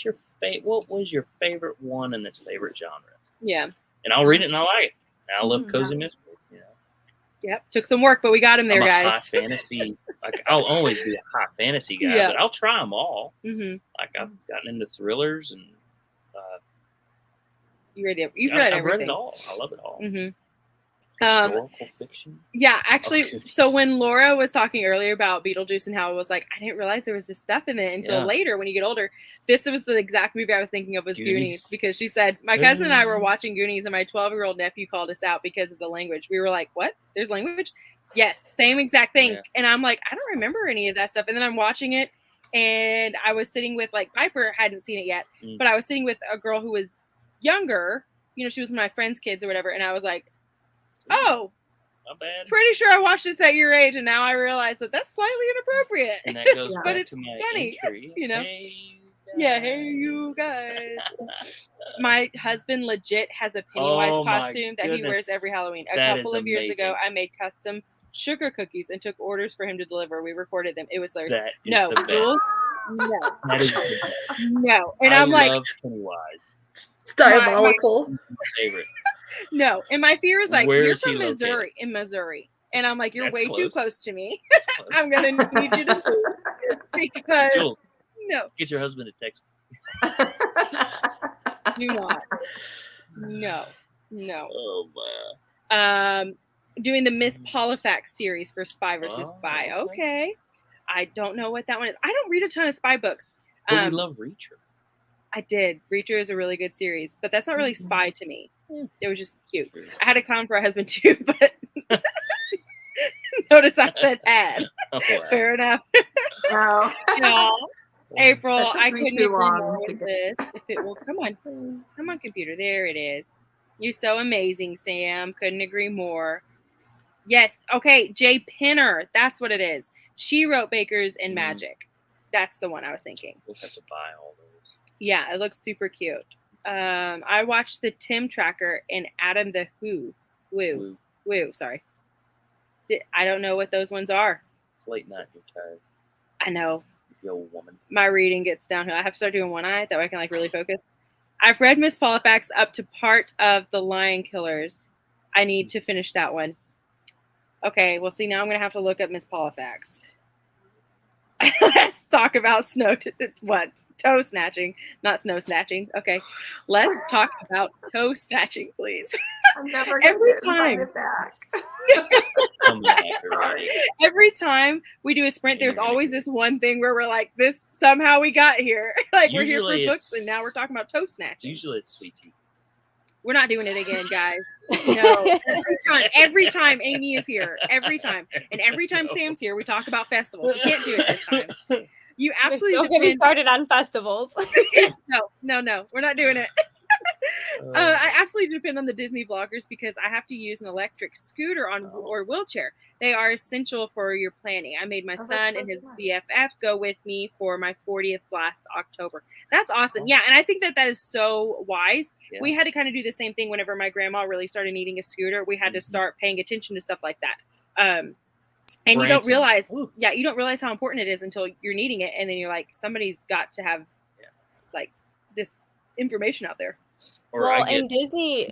was your favorite one in this favorite genre? Yeah. And I'll read it and I like it. And I love cozy mystery. You know? Yep. Took some work, but we got him there, guys. High fantasy. Like, I'll always be a high fantasy guy, but I'll try them all. Like, I've gotten into thrillers and you've read everything. I've read it all. I love it all. Historical fiction. Yeah, actually, so when Laura was talking earlier about Beetlejuice and how it was like, I didn't realize there was this stuff in it until later when you get older. This was the exact movie I was thinking of was Goonies, because she said, my cousin and I were watching Goonies and my 12-year-old nephew called us out because of the language. We were like, what? There's language? Yes, same exact thing. Yeah. And I'm like, I don't remember any of that stuff. And then I'm watching it and I was sitting with, like, Piper hadn't seen it yet, but I was sitting with a girl who was younger. You know, she was one of my friend's kids or whatever. And I was like, oh, not bad. Pretty sure I watched this at your age, and now I realize that that's slightly inappropriate. And that goes but back it's to my funny, entry. You know. Hey, you guys. My husband legit has a Pennywise costume that he wears every Halloween. A couple of years ago, I made custom sugar cookies and took orders for him to deliver. We recorded them. It was hilarious. No, Jules. No. No. And I'm like, Pennywise. It's diabolical. My favorite. No, and my fear is like, Where you're is from he Missouri, in Missouri, and I'm like, you're That's way close. too close to me. I'm gonna need you to move because Jules, no, get your husband to text me. Do not. No. Oh man. Doing the Miss Polifax series for Spy versus Spy. Okay, I don't know what that one is. I don't read a ton of spy books. But you love Reacher. I did. Reacher is a really good series, but that's not really spy to me. It was just cute. I had a clown for a husband too, but notice I said had. Oh, wow. Fair enough. No. April, I couldn't agree more with this. If it will, come on, computer. There it is. You're so amazing, Sam. Couldn't agree more. Yes. Okay, Jay Pinner. That's what it is. She wrote Bakers and Magic. That's the one I was thinking. We'll have to buy all those. Yeah, it looks super cute. I watched the Tim Tracker and Adam the Woo. Sorry. I don't know what those ones are. It's late night. You're tired. I know. You old woman. My reading gets downhill. I have to start doing one eye that way I can like really focus. I've read Miss Polifax up to part of The Lion Killers. I need to finish that one. Okay, well, see, now I'm going to have to look up Miss Polifax. Let's talk about toe snatching, not snow snatching. Okay, let's talk about toe snatching, please. I'm never every time. Right. Every time we do a sprint, there's always this one thing where we're like, "This somehow we got here." Like we're here for books, and now we're talking about toe snatching. Usually it's sweet tea. We're not doing it again, guys. No, every time Amy is here, every time, and every time Sam's here, we talk about festivals. You can't do it this time. You absolutely don't get me started on festivals. No, we're not doing it. I absolutely depend on the Disney vloggers because I have to use an electric scooter or wheelchair. They are essential for your planning. I made my son and his BFF go with me for my 40th last October. That's awesome. Yeah, and I think that is so wise. Yeah. We had to kind of do the same thing whenever my grandma really started needing a scooter. We had to start paying attention to stuff like that. And you don't realize, you don't realize how important it is until you're needing it. And then you're like, somebody's got to have like this information out there. Well, in Disney,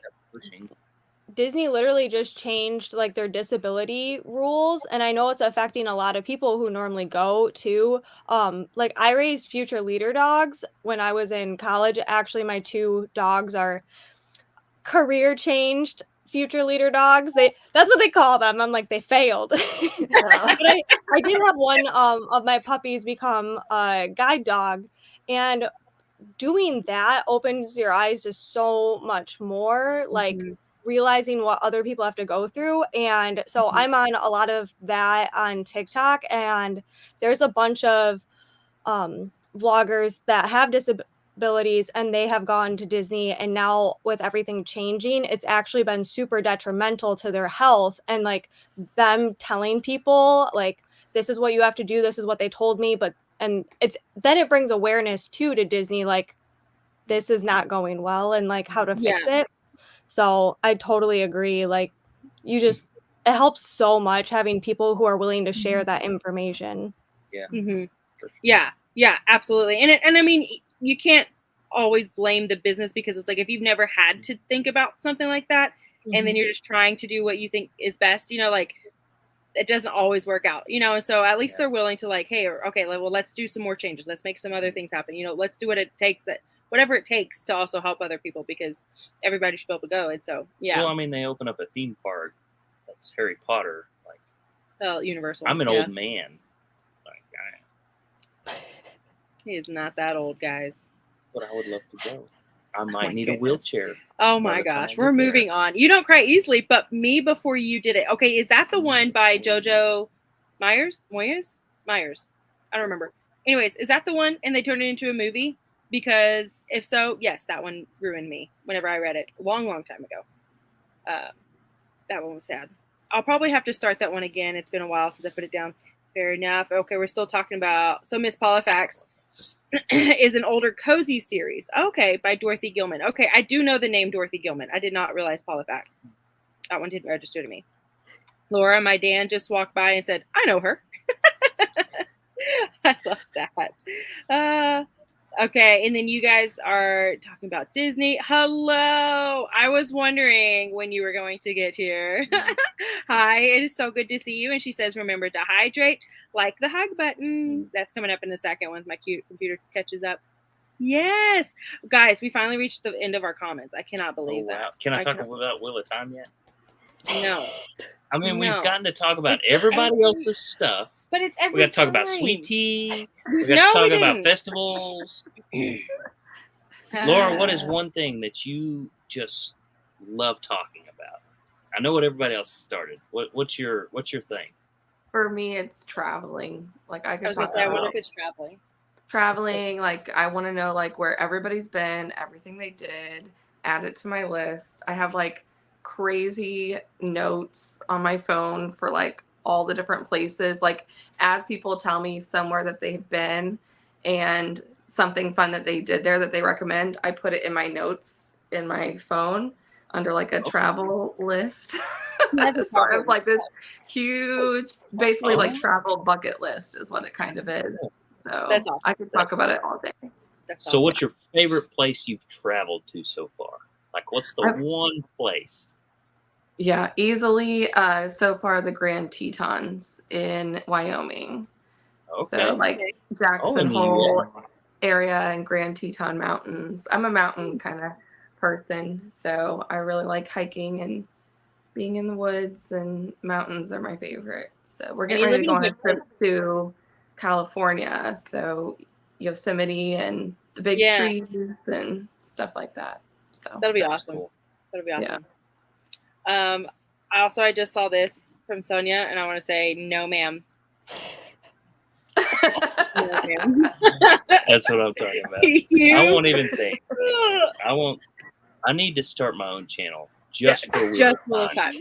Disney literally just changed like their disability rules, and I know it's affecting a lot of people who normally go to like I raised future leader dogs when I was in college. Actually, my 2 dogs are career changed future leader dogs. That's what they call them. I'm like, they failed. But I did have one of my puppies become a guide dog, and doing that opens your eyes to so much more, like realizing what other people have to go through. And so I'm on a lot of that on TikTok, and there's a bunch of vloggers that have disabilities, and they have gone to Disney, and now with everything changing, it's actually been super detrimental to their health, and like them telling people like, this is what you have to do, this is what they told me, and it's then it brings awareness too to Disney, like this is not going well and like how to fix it. So I totally agree. Like it helps so much having people who are willing to share that information. Yeah, absolutely. And I mean, you can't always blame the business, because it's like if you've never had to think about something like that, and then you're just trying to do what you think is best, like it doesn't always work out, and so at least they're willing to like, hey, okay, well, let's do some more changes. Let's make some other things happen. Let's do whatever it takes to also help other people, because everybody should be able to go. And so, Well, I mean, they open up a theme park that's Harry Potter, like Universal. I'm an old man. He is not that old, guys. But I would love to go. I might need a wheelchair. Oh my gosh, we're moving on. You don't cry easily, but Me Before You Did It. Okay, is that the one by Jojo Myers? I don't remember. Anyways, is that the one? And they turned it into a movie? Because if so, yes, that one ruined me whenever I read it a long, long time ago. That one was sad. I'll probably have to start that one again. It's been a while since I put it down. Fair enough. Okay, we're still talking about... So Miss Paulifax is an older cozy series. Okay, by Dorothy Gilman. Okay, I do know the name Dorothy Gilman. I did not realize Paulifax. That one didn't register to me. Laura, my Dan just walked by and said, I know her. I love that. Okay, and then you guys are talking about Disney. Hello. I was wondering when you were going to get here. Hi, it is so good to see you. And she says, remember to hydrate, like the hug button. That's coming up in a second once my cute computer catches up. Yes. Guys, we finally reached the end of our comments. I cannot believe that. Can I talk about Wheel of Time yet? No. I mean, we've gotten to talk about everybody else's stuff. But it's every We got to talk about sweet tea. We got to talk about festivals. Laura, what is one thing that you just love talking about? I know what everybody else started. What's your thing? For me, it's traveling. Like I could talk I about wonder if it's traveling. Traveling, like I want to know like where everybody's been, everything they did, add it to my list. I have like crazy notes on my phone for like all the different places. Like as people tell me somewhere that they've been and something fun that they did there that they recommend, I put it in my notes in my phone under like a travel list. That's sort of like this huge, basically like travel bucket list is what it kind of is. So that's awesome. I could talk about it all day. So what's your favorite place you've traveled to so far? Like what's the one place? Yeah, easily. So far, the Grand Tetons in Wyoming. Okay. So like Jackson Hole area and Grand Teton Mountains. I'm a mountain kind of person, so I really like hiking and being in the woods, and mountains are my favorite. So we're getting ready to go on a trip to California. So Yosemite and the big trees and stuff like that. So that'll be awesome. Cool. That'll be awesome. Yeah. I just saw this from Sonia, and I want to say, no, ma'am. No, ma'am. That's what I'm talking about. I won't even say it. I need to start my own channel just for Wheel of Time.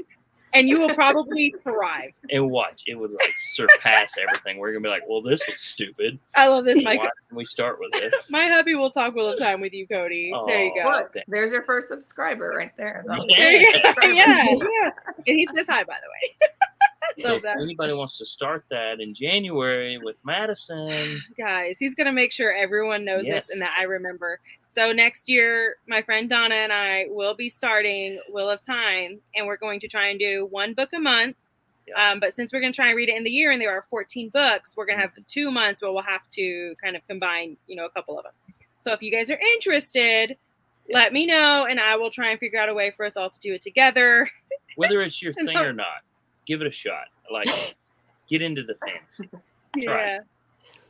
And you will probably thrive. And watch, it would like surpass everything. We're gonna be like, well, this was stupid. I love this, Mike. Why didn't we start with this? My hubby will talk Wheel of Time with you, Cody. There you go. Look, there's your first subscriber right there. Yeah. And he says hi, by the way. So if that. anybody wants to start that in January with Madison, Guys, he's gonna make sure everyone knows this and that I remember. So next year, my friend Donna and I will be starting Wheel of Time, and we're going to try and do one book a month. Yeah. But since we're going to try and read it in the year, and there are 14 books, we're going to have 2 months, but we'll have to kind of combine, a couple of them. So if you guys are interested, let me know, and I will try and figure out a way for us all to do it together. Whether it's your thing or not, give it a shot. Like, get into the fantasy. Yeah.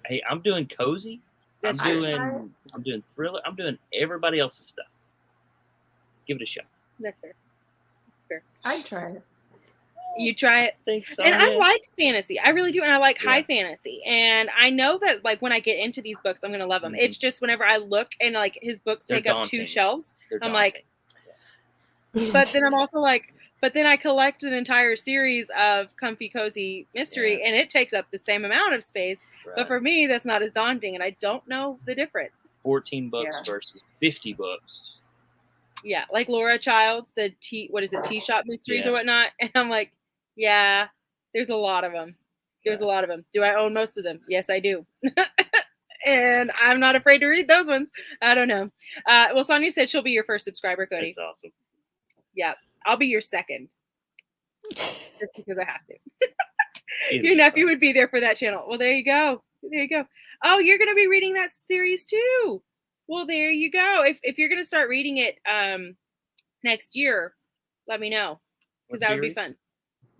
Hey, I'm doing cozy. I'm doing thriller. I'm doing everybody else's stuff. Give it a shot. That's fair. I'd try it. You try it. Thanks, and I like fantasy. I really do. And I like Yeah. high fantasy. And I know that like when I get into these books, I'm going to love them. Mhm. It's just whenever I look and like his books They're take up daunting. 2 shelves, They're I'm like, daunting. but then I'm also like, but then I collect an entire series of comfy, cozy mystery and it takes up the same amount of space. Right. But for me, that's not as daunting. And I don't know the difference. 14 books Yeah. versus 50 books. Yeah. Like Laura Childs, the tea shop mysteries Yeah. or whatnot. And I'm like, yeah, there's a lot of them. There's a lot of them. Do I own most of them? Yes, I do. And I'm not afraid to read those ones. I don't know. Well, Sonia said she'll be your first subscriber, Cody. That's awesome. Yeah, I'll be your second. Just because I have to. Either Your nephew way. would be there for that channel. Well, there you go. There you go. Oh, you're going to be reading that series too. Well, there you go. If you're going to start reading it next year, let me know. What Because that would be series? fun.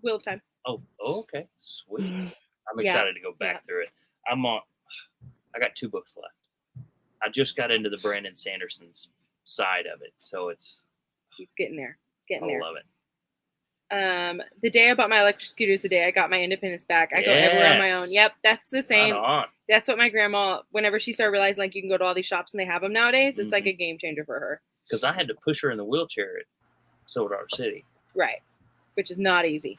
Wheel of Time. Oh, okay. Sweet. I'm Yeah. excited to go back through it. I got 2 books left. I just got into the Brandon Sanderson's side of it, so He's getting there. I love it. The day I bought my electric scooter is the day I got my independence back. I go everywhere on my own. Yes. Yep, that's the same. Right on. That's what my grandma, whenever she started realizing like you can go to all these shops and they have them nowadays, it's like a game changer for her. Because I had to push her in the wheelchair at Soledar City. Right. Which is not easy.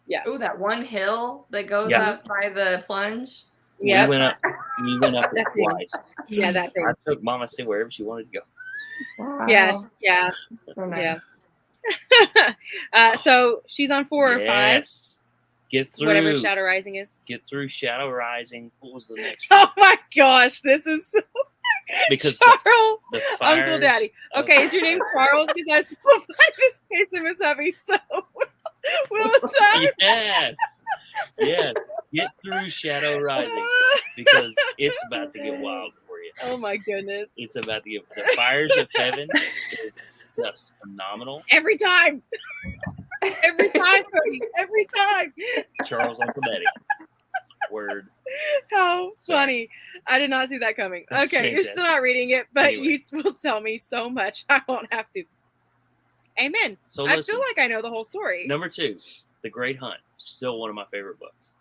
Yeah. Oh, that one hill that goes Yeah. up by the plunge. Yeah. We went up it That thing. twice. Yeah, that thing. I took Mama to wherever she wanted to go. Wow. Yes. Yeah. So nice. So she's on 4 or 5. Yes. Get through Whatever Shadow Rising is. Get through Shadow Rising. What was the next one? Oh my gosh, this is so Because Charles, the Uncle fires Daddy. of- Okay, is your name Charles? Because I still find this case of Miss Heavy. So, Wheel of Time. Yes. Yes. Get through Shadow Rising because it's about to get wild for you. Oh my goodness! It's about to get the fires of heaven is just phenomenal. Every time, every time, Cody. Every time. Charles Uncle Daddy. Word. How Sorry. funny! I did not see that coming. That's Okay, you're still fantastic. not reading it, but Anyway. you will tell me so much. I won't have to. Amen. So I listen, feel like I know the whole story. number 2, The Great Hunt. Still one of my favorite books.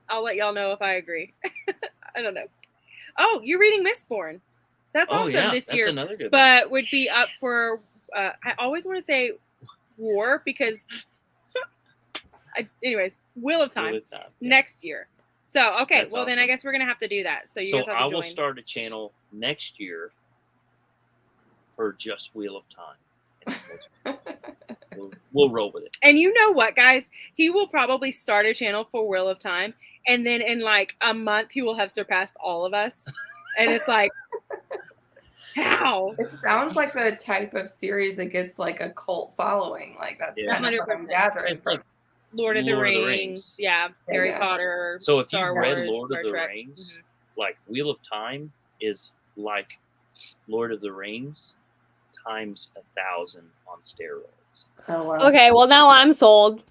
I'll let y'all know if I agree. I don't know. Oh, you're reading Mistborn. That's awesome this that's year. another good one. But would be up for I always want to say war because anyways, Wheel of Time Wheel of Time, yeah. next year. So okay, That's well then I awesome. guess we're gonna have to do that. So you So guys have I to will join. start a channel next year for just Wheel of Time. We'll roll with it. And you know what, guys? He will probably start a channel for Wheel of Time, and then in like a month he will have surpassed all of us. And it's like, how? It sounds like the type of series that gets like a cult following. Like that's Yeah. kind of what I'm 100%. gathering. It's like Lord of the Lord of the Rings. Rings. Yeah, Harry Yeah. Potter. So if Star you've read Wars, Lord Star of the Trek. Rings, Mhm. like Wheel of Time is like Lord of the Rings times 1,000 on steroids. Oh, wow. Okay, well now I'm sold.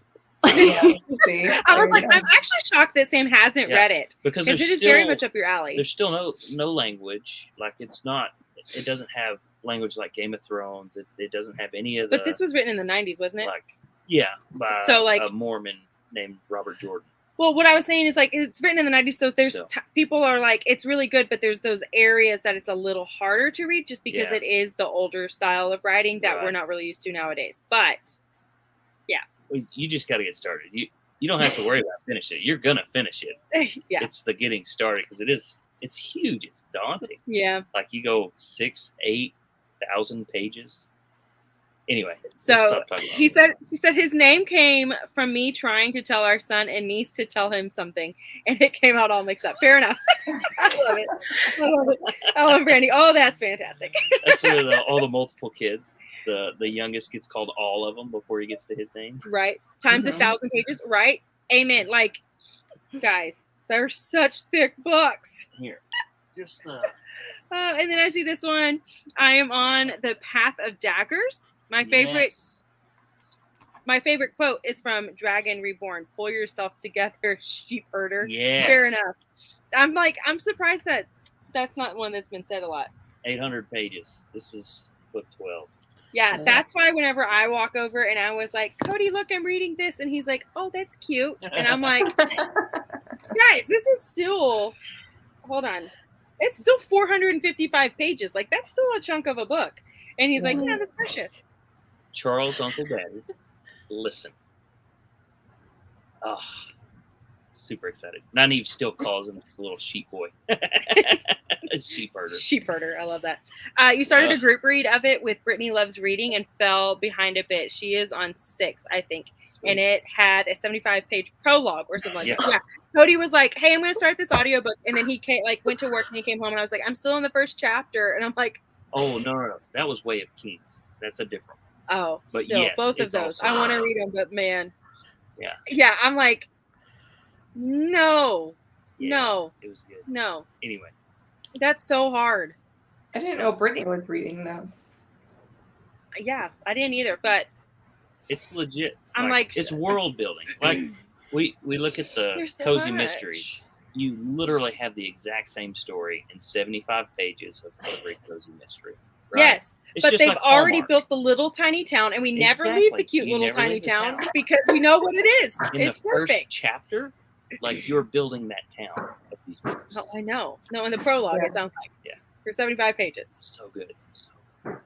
Yeah, see? I was There like, you go. I'm actually shocked that Sam hasn't Yeah. read it Because because there's it is still, very much up your alley. there's still no language. Like it doesn't have language like Game of Thrones. It doesn't have any of the But this was written in the 90s, wasn't it? by So, like- a Mormon named Robert Jordan. Well, what I was saying is like it's written in the 90s, so there's So. people are like it's really good, but there's those areas that it's a little harder to read just because Yeah. it is the older style of writing that we're Right. not really used to nowadays. But You just got to get started. You don't have to worry about finishing it. You're gonna finish it. yeah, It's the getting started because it's huge. It's daunting. yeah, Like you go 6,000-8,000 pages. Anyway, So stop talking about he it. said his name came from me trying to tell our son and niece to tell him something, and it came out all mixed up. Fair enough. I love it. I love it. I love Brandy. Oh, that's fantastic. That's with all the multiple kids. The youngest gets called all of them before he gets to his name. Right. Times 1,000 pages. Right. Amen. Like, guys, they're such thick books. Here, just And then I see this one. I am on the Path of Daggers. My favorite quote is from Dragon Reborn. Pull yourself together, sheep herder. Yes. Fair enough. I'm surprised that that's not one that's been said a lot. 800 pages. This is book 12. Yeah, that's why whenever I walk over and I was like, Cody, look, I'm reading this. And he's like, oh, that's cute. And I'm like, guys, this is still, hold on. It's still 455 pages. Like, that's still a chunk of a book. And he's like, yeah, that's precious. Charles, Uncle Daddy, listen. Oh, super excited. Nynaeve still calls him his little sheep boy. Sheep herder. Sheep herder. I love that. You started a group read of it with Brittany Loves Reading and fell behind a bit. She is on 6, I think. Sweet. And it had a 75-page prologue or something like Yeah. that. Yeah. Cody was like, hey, I'm going to start this audiobook. And then he went to work and he came home and I was like, I'm still in the first chapter. And I'm like, Oh, no. That was Way of Kings. That's a different one. oh, But still, yes, both of it's those. also- I want to read them, but man. Yeah. Yeah, I'm like, no, Yeah, no, It was good. no. Anyway. That's so hard. I didn't know Brittany was reading those. Yeah, I didn't either, but It's legit. I'm like- it's world building. Like we look at the There's so Cozy much. Mysteries. You literally have the exact same story in 75 pages of every Cozy Mystery. Right? yes, It's but just they've like already Hallmark. built the little tiny town, and we never leave the Exactly. cute You little never tiny leave the town town. because we know what it is. In It's the first perfect. chapter, like you're building that town of these books. Oh, I know. No, in the prologue, Yeah. it sounds like. Yeah. For 75 pages. It's so good.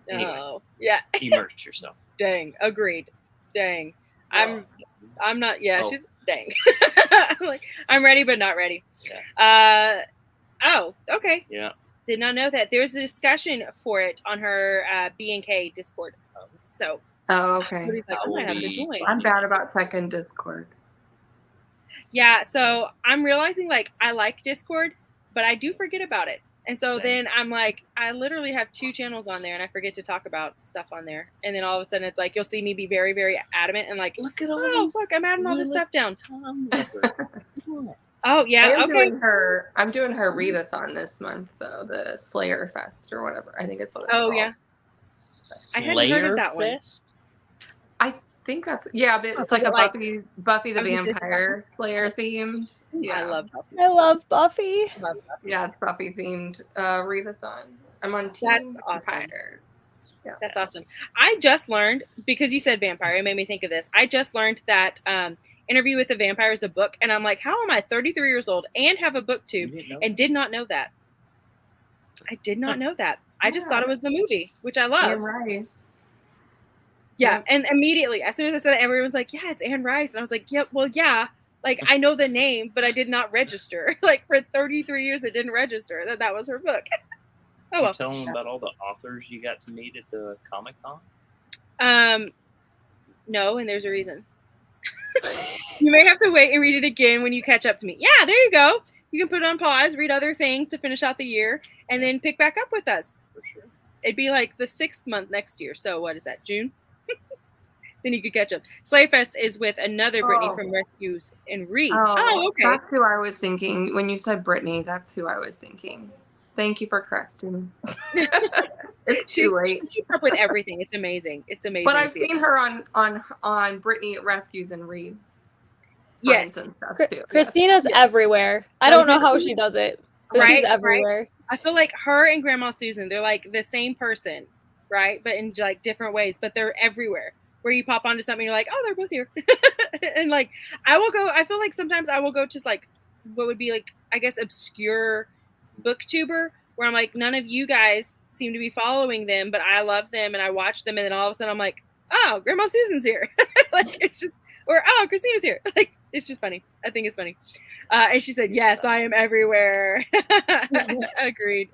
Anyway. Oh, yeah. Immerse yourself. Dang. Agreed. Dang. I'm not. Yeah, Oh. she's dang. I'm like, I'm ready, but not ready. Oh, okay. Yeah. Did not know that. There's a discussion for it on her B&K Discord. So Oh, okay. Cody's like, I might have to join. I'm bad about checking Discord. Yeah, so I'm realizing like I like Discord, but I do forget about it. And so Same. then I'm like, I literally have 2 channels on there and I forget to talk about stuff on there. And then all of a sudden it's like, you'll see me be very, very adamant and like, Look at all oh, these look, I'm adding all this little stuff down. Tom lovers. Come on. Oh, yeah, I'm okay. doing her readathon this month though, the Slayer Fest or whatever. I think it's what it's Oh, called. yeah. I hadn't heard of that one. Fest? I think that's but it's like it a like- Buffy the I was gonna say Vampire Slayer themed. Yeah. I love Buffy. I love Buffy. Yeah, it's Buffy themed readathon. I'm on That's Team awesome. Vampire. Yeah. That's awesome. I just learned, because you said vampire, it made me think of this. I just learned that Interview with the Vampire is a book. And I'm like, how am I 33 years old and have a You booktube didn't know? and did not know that? I did not know that. I just Yeah. thought it was the movie, which I love. Anne Rice. Yeah. And immediately, as soon as I said it, everyone's like, yeah, it's Anne Rice. And I was like, yeah, well, yeah. Like, I know the name, but I did not register. Like, for 33 years, it didn't register that was her book. Oh, You well. tell them about all the authors you got to meet at the Comic-Con? No, and there's a reason. You may have to wait and read it again when you catch up to me. Yeah, there you go. You can put it on pause, read other things to finish out the year, and then pick back up with us. For sure. It'd be like the 6th month next year. So what is that, June? Then you could catch up. Slayfest is with another Brittany Oh. from Rescues and Reads. Oh, Oh, okay. That's who I was thinking. When you said Brittany, that's who I was thinking. Thank you for correcting me. It's She too late. keeps up with everything. It's amazing. It's amazing. But to I've see seen it. her on Brittany Rescues and Reads. Yes. sprints and stuff too. Christina's Yes. everywhere. I don't know how she does it, but Right, she's right. everywhere. I feel like her and Grandma Susan, they're like the same person, right? But in like different ways, but they're everywhere. Where you pop onto something, you're like, oh, they're both here. And like, I feel like sometimes I will go to like what would be like, I guess, obscure booktuber, where I'm like, none of you guys seem to be following them, but I love them and I watch them. And then all of a sudden I'm like, oh, Grandma Susan's here. Like, it's just, or, oh, Christina's here. Like, it's just funny. I think it's funny. And she said, yes, I am everywhere. Agreed.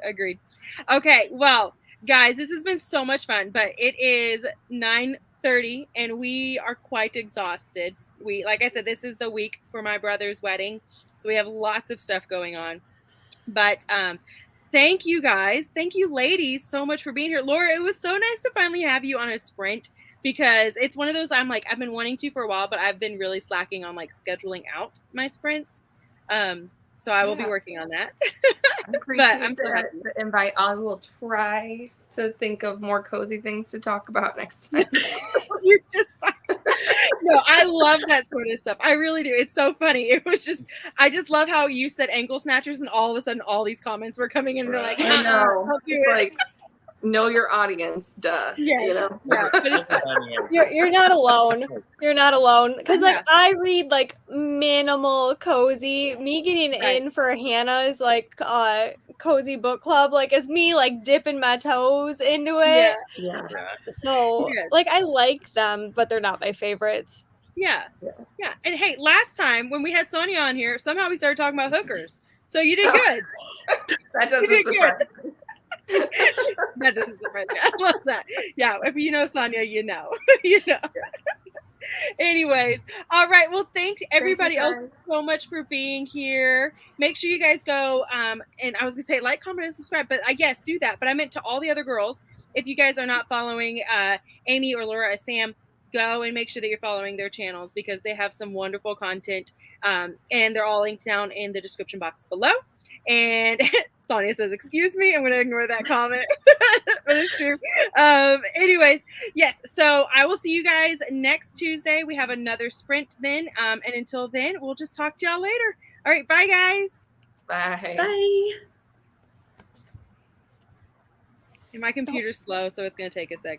Okay. Well, Guys, this has been so much fun, but it is 9:30 and we are quite exhausted. Like I said, this is the week for my brother's wedding, so we have lots of stuff going on. But thank you guys, thank you ladies so much for being here. Laura, it was so nice to finally have you on a sprint, because it's one of those I've been wanting to for a while, but I've been really slacking on scheduling out my sprints. So I will be working on that. I appreciate the invite. I will try to think of more cozy things to talk about next time. You're just no, I love that sort of stuff. I really do. It's so funny. It was just, I just love how you said ankle snatchers, and all of a sudden all these comments were coming in and they're like, I know. Like, know your audience, duh. Yeah, you know? You're not alone. You're not alone. Because I read minimal cozy. Me getting in for Hannah's cozy book club is me dipping my toes into it. Yeah. So I like them, but they're not my favorites. Yeah. And hey, last time when we had Sonia on here, somehow we started talking about hookers. So you did good. That doesn't surprise me. That doesn't surprise me. I love that. Yeah, if you know Sonia, you know. Anyways, all right. Well, thanks everybody else so much for being here. Make sure you guys go and I was gonna say like, comment, and subscribe, but I guess do that. But I meant to all the other girls. If you guys are not following Amy or Laura or Sam, go and make sure that you're following their channels, because they have some wonderful content, and they're all linked down in the description box below. And Sonia says, excuse me, I'm going to ignore that comment, but it's true. Anyways, yes, so I will see you guys next Tuesday. We have another sprint then. And until then, we'll just talk to y'all later. All right, bye, guys. Bye. Bye. And my computer's slow, so it's going to take a second.